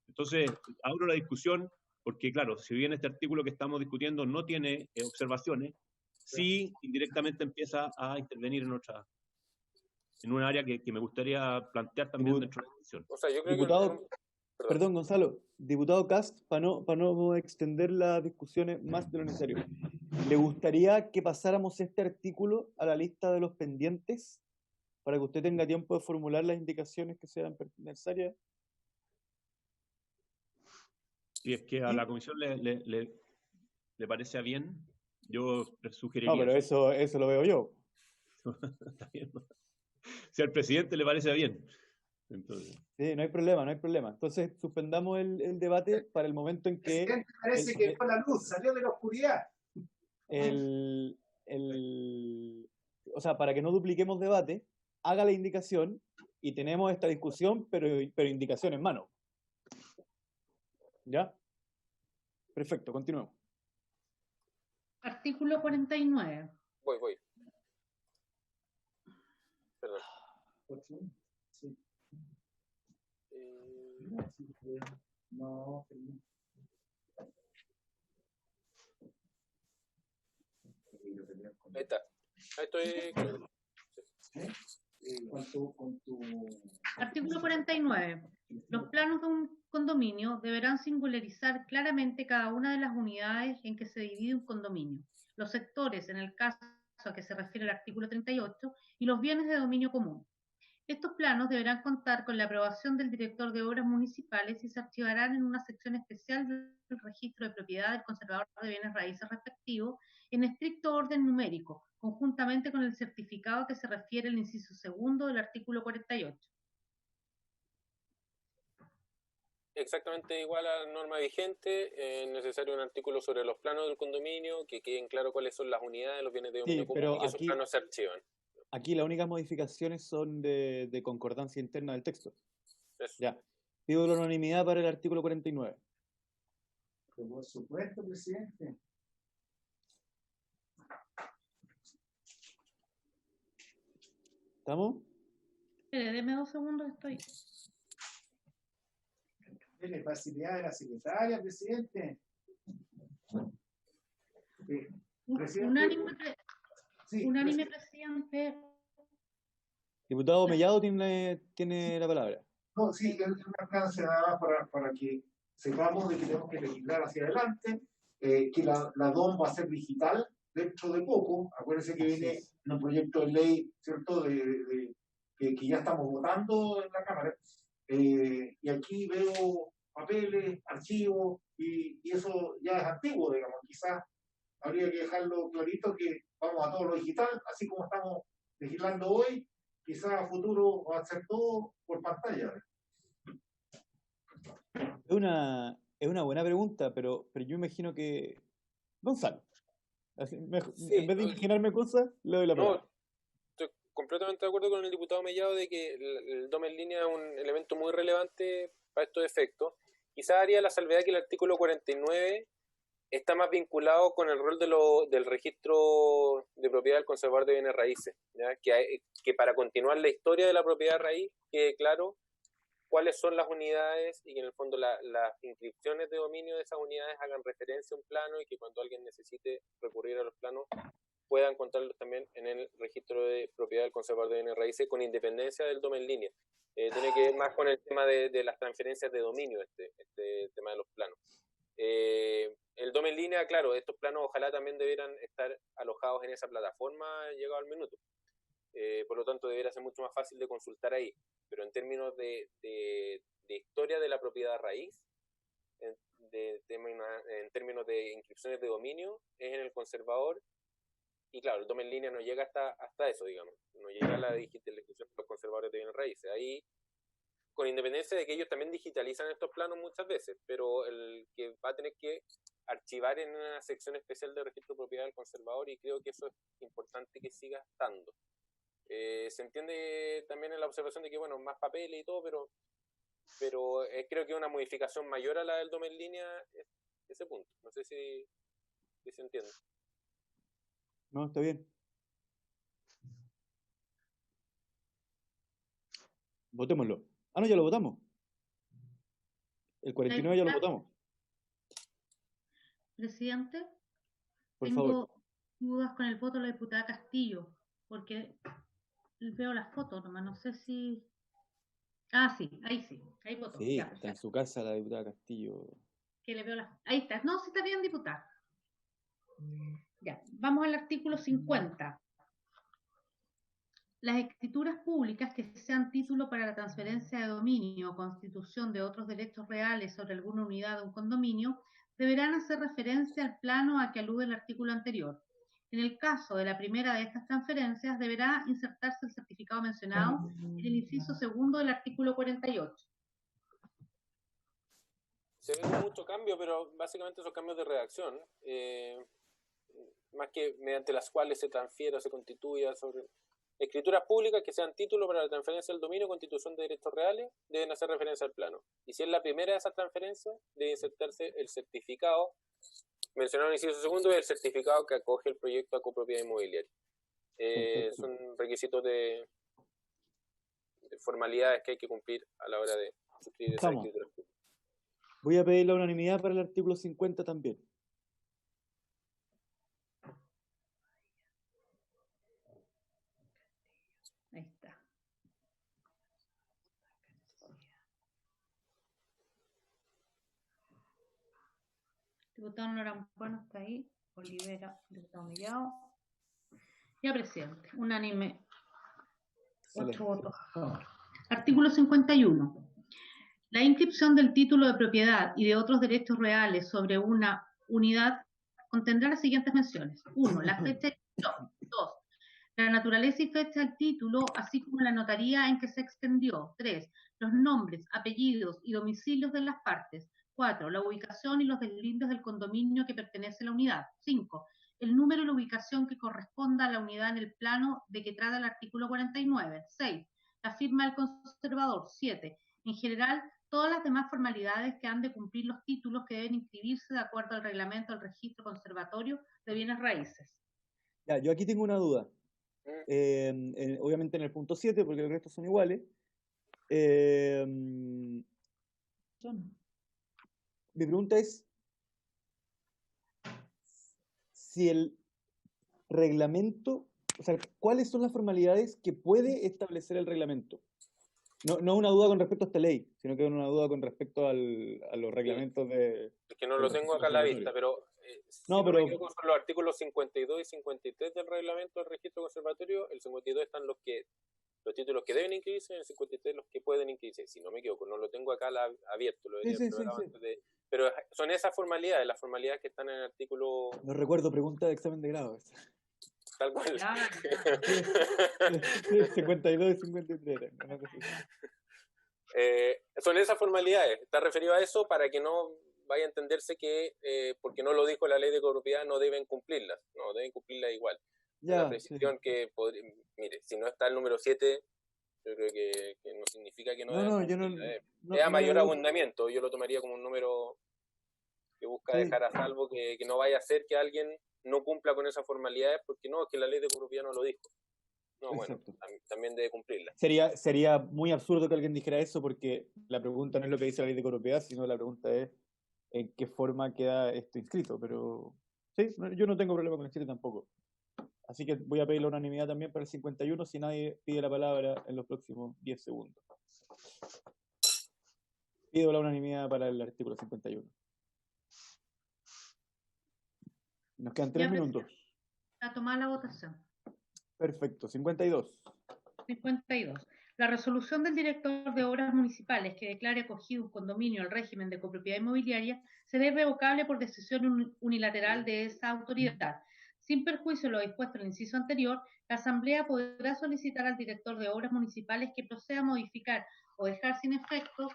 Entonces, abro la discusión, porque claro, si bien este artículo que estamos discutiendo no tiene observaciones, sí indirectamente empieza a intervenir en un área que me gustaría plantear también dentro de la discusión. O sea, yo creo diputado, perdón, Gonzalo, diputado Cast, para no extender las discusiones más de lo necesario, ¿le gustaría que pasáramos este artículo a la lista de los pendientes para que usted tenga tiempo de formular las indicaciones que sean necesarias? Si es que a la comisión le parece bien, yo le sugeriría. No, pero eso lo veo yo. Está bien. Si al presidente le parece bien. Entonces. Sí, no hay problema. Entonces, suspendamos el debate para el momento en que... Parece que fue la luz, salió de la oscuridad. O sea, para que no dupliquemos debate, haga la indicación y tenemos esta discusión, pero indicación en mano. ¿Ya? Perfecto, continuemos. Artículo 49. Voy. Perdón. Sí. Ahí está. Ahí estoy. Artículo 49. Los planos de un condominio deberán singularizar claramente cada una de las unidades en que se divide un condominio, los sectores, en el caso a que se refiere el artículo 38, y los bienes de dominio común. Estos planos deberán contar con la aprobación del director de obras municipales y se archivarán en una sección especial del registro de propiedad del conservador de bienes raíces respectivo, en estricto orden numérico, conjuntamente con el certificado que se refiere al inciso segundo del artículo 48. Exactamente igual a la norma vigente, es necesario un artículo sobre los planos del condominio, que queden claro cuáles son las unidades, los bienes de dominio común, y que esos planos se archivan. Aquí las únicas modificaciones son de concordancia interna del texto. Eso. Ya. Pido la unanimidad para el artículo 49. Por supuesto, presidente. ¿Estamos? Espere, deme 2 segundos, estoy. Dele facilidad de la secretaria, presidente. Unánime, presidente. Diputado Mellado tiene la palabra. No, sí, es un alcance nada más para que sepamos de que tenemos que legislar hacia adelante, que la DOM va a ser digital dentro de poco. Acuérdense que viene un proyecto de ley, ¿cierto?, que ya estamos votando en la Cámara. Y aquí veo papeles, archivos, y eso ya es antiguo, digamos. Quizás habría que dejarlo clarito que vamos a todo lo digital, así como estamos legislando hoy, quizás a futuro va a ser todo por pantalla. Es una buena pregunta, pero yo imagino que... Gonzalo, Sí, en vez de imaginarme cosas, le doy la palabra. no, estoy completamente de acuerdo con el diputado Mellado de que el DOM en línea es un elemento muy relevante para estos efectos. Quizás haría la salvedad que el artículo 49 está más vinculado con el rol del registro de propiedad del conservador de bienes raíces, ¿ya? Que para continuar la historia de la propiedad raíz quede claro cuáles son las unidades y que en el fondo las inscripciones de dominio de esas unidades hagan referencia a un plano y que cuando alguien necesite recurrir a los planos pueda encontrarlos también en el registro de propiedad del conservador de bienes raíces con independencia del DOM en línea. Tiene que ver más con el tema de las transferencias de dominio, este tema de los planos. El DOM en línea, claro, estos planos ojalá también debieran estar alojados en esa plataforma llegado al minuto. Por lo tanto, debería ser mucho más fácil de consultar ahí. Pero en términos de historia de la propiedad raíz, en términos de inscripciones de dominio, es en el conservador. Y claro, el DOM en línea no llega hasta eso, digamos. No llega a la digitalización de los conservadores de bienes raíces. Ahí, con independencia de que ellos también digitalizan estos planos muchas veces, pero el que va a tener que archivar en una sección especial de registro de propiedad del conservador, y creo que eso es importante que siga estando. Se entiende también en la observación de que, bueno, más papeles y todo, pero creo que una modificación mayor a la del DOM en línea es ese punto. No sé si se entiende. No, está bien. Votémoslo. Ah, no, ya lo votamos. El 49 ya lo votamos. Presidente, Por tengo favor. dudas con el voto de la diputada Castillo, porque veo las fotos nomás, no sé si... Ah, sí, ahí votó. Sí, ya, está en su casa la diputada Castillo. Que le veo las... Ahí está, no, sí está bien, diputada. Ya, vamos al artículo 50. Las escrituras públicas que sean título para la transferencia de dominio o constitución de otros derechos reales sobre alguna unidad de un condominio deberán hacer referencia al plano a que alude el artículo anterior. En el caso de la primera de estas transferencias, deberá insertarse el certificado mencionado en el inciso segundo del artículo 48. Se ve con mucho cambio, pero básicamente son cambios de redacción, más que mediante las cuales se transfiera o se constituya sobre... Escrituras públicas que sean título para la transferencia del dominio o constitución de derechos reales deben hacer referencia al plano. Y si es la primera de esas transferencias, debe insertarse el certificado mencionado en el inciso segundo y el certificado que acoge el proyecto a copropiedad inmobiliaria. Son requisitos de formalidades que hay que cumplir a la hora de suscribir esa escritura pública. Voy a pedir la unanimidad para el artículo 50 también. Ahí está. Diputado Norambuena está ahí. Olivera, diputado Mellado. Ya, presidente. Unánime. 8 votos a favor. Artículo 51. La inscripción del título de propiedad y de otros derechos reales sobre una unidad contendrá las siguientes menciones. 1. La fecha de inscripción. 2. La naturaleza y fecha del título, así como la notaría en que se extendió. 3. Los nombres, apellidos y domicilios de las partes. 4. La ubicación y los deslindes del condominio que pertenece a la unidad. 5. El número y la ubicación que corresponda a la unidad en el plano de que trata el artículo 49. 6. La firma del conservador. 7. En general, todas las demás formalidades que han de cumplir los títulos que deben inscribirse de acuerdo al reglamento del registro conservatorio de bienes raíces. Ya, yo aquí tengo una duda. Obviamente en el punto 7, porque los restos son iguales. Mi pregunta es si el reglamento, o sea, ¿cuáles son las formalidades que puede establecer el reglamento? No una duda con respecto a esta ley, sino que una duda con respecto a los reglamentos de... Es que no lo tengo acá a la vista, pero... no me equivoco, son los artículos 52 y 53 del reglamento del registro conservatorio. El 52 están los títulos que deben inscribirse, en el 53 los que pueden inscribirse. Si no me equivoco, no lo tengo acá abierto, lo debería antes Pero son esas formalidades, las formalidades que están en el artículo... No recuerdo, pregunta de examen de grado. Tal cual. 52 y 53. Son esas formalidades. Está referido a eso para que no vaya a entenderse que porque no lo dijo la ley de copropiedad no deben cumplirlas. No, deben cumplirlas igual. Ya, una precisión que podría... Mire, si no está el número 7... Yo creo que no significa que no... yo no sea mayor abundamiento. Yo lo tomaría como un número que busca dejar a salvo que no vaya a ser que alguien no cumpla con esas formalidades porque no, es que la ley de copropiedad no lo dijo. No, exacto. Bueno, también debe cumplirla. Sería muy absurdo que alguien dijera eso porque la pregunta no es lo que dice la ley de copropiedad, sino la pregunta es en qué forma queda esto inscrito. Pero sí, yo no tengo problema con el 7 tampoco. Así que voy a pedir la unanimidad también para el 51 si nadie pide la palabra en los próximos 10 segundos. Pido la unanimidad para el artículo 51. Nos quedan 3 minutos. A tomar la votación. Perfecto, 52. 52. La resolución del director de obras municipales que declare acogido un condominio al régimen de copropiedad inmobiliaria será irrevocable por decisión unilateral de esa autoridad. Sin perjuicio de lo dispuesto en el inciso anterior, la Asamblea podrá solicitar al director de obras municipales que proceda a modificar o dejar sin efecto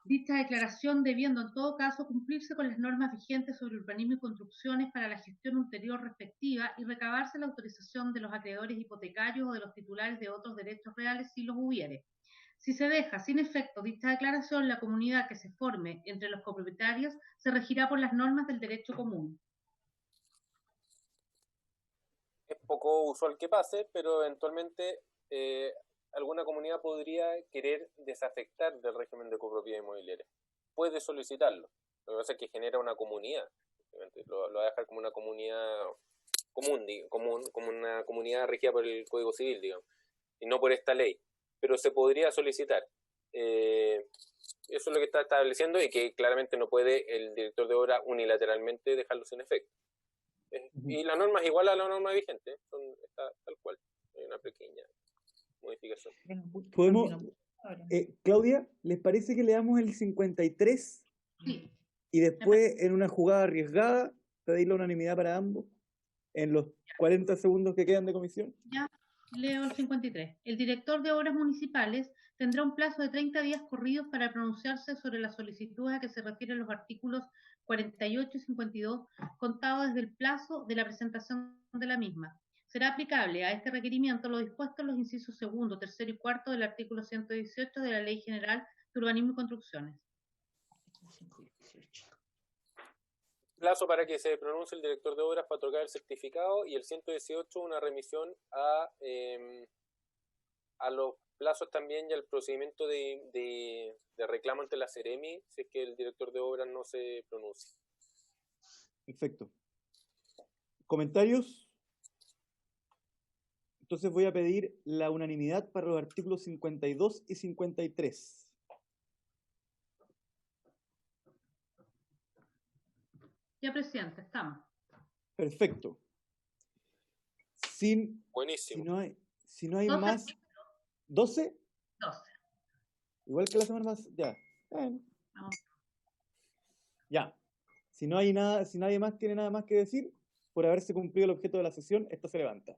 dicha declaración, debiendo en todo caso cumplirse con las normas vigentes sobre urbanismo y construcciones para la gestión ulterior respectiva y recabarse la autorización de los acreedores hipotecarios o de los titulares de otros derechos reales si los hubiere. Si se deja sin efecto dicha declaración, la comunidad que se forme entre los copropietarios se regirá por las normas del derecho común. Es poco usual que pase, pero eventualmente alguna comunidad podría querer desafectar del régimen de copropiedad inmobiliaria. Puede solicitarlo. Lo que pasa es que genera una comunidad. Lo va a dejar como una comunidad común, como una comunidad regida por el Código Civil, digamos, y no por esta ley. Pero se podría solicitar. Eso es lo que está estableciendo y que claramente no puede el director de obra unilateralmente dejarlo sin efecto. Y la norma es igual a la norma vigente, está tal cual. Hay una pequeña modificación. ¿Podemos, Claudia, ¿les parece que leamos el 53? Sí. Y después, en una jugada arriesgada, pedir la unanimidad para ambos en los 40 segundos que quedan de comisión? Ya, leo el 53. El director de obras municipales tendrá un plazo de 30 días corridos para pronunciarse sobre las solicitudes a que se refieren los artículos 48 y 52, contado desde el plazo de la presentación de la misma. Será aplicable a este requerimiento lo dispuesto en los incisos segundo, tercero y cuarto del artículo 118 de la Ley General de Urbanismo y Construcciones. Plazo para que se pronuncie el director de obras para otorgar el certificado, y el 118 una remisión a los plazos también y al procedimiento de reclamo ante la Seremi si es que el director de obras no se pronuncia. Perfecto. ¿Comentarios? Entonces voy a pedir la unanimidad para los artículos 52 y 53. Ya, presidente, estamos. Perfecto. Buenísimo. Si no hay 12. más... ¿12? 12. Igual que la semana más... Ya. Bueno. Vamos. Ya. Si nadie más tiene nada más que decir, por haberse cumplido el objeto de la sesión, esto se levanta.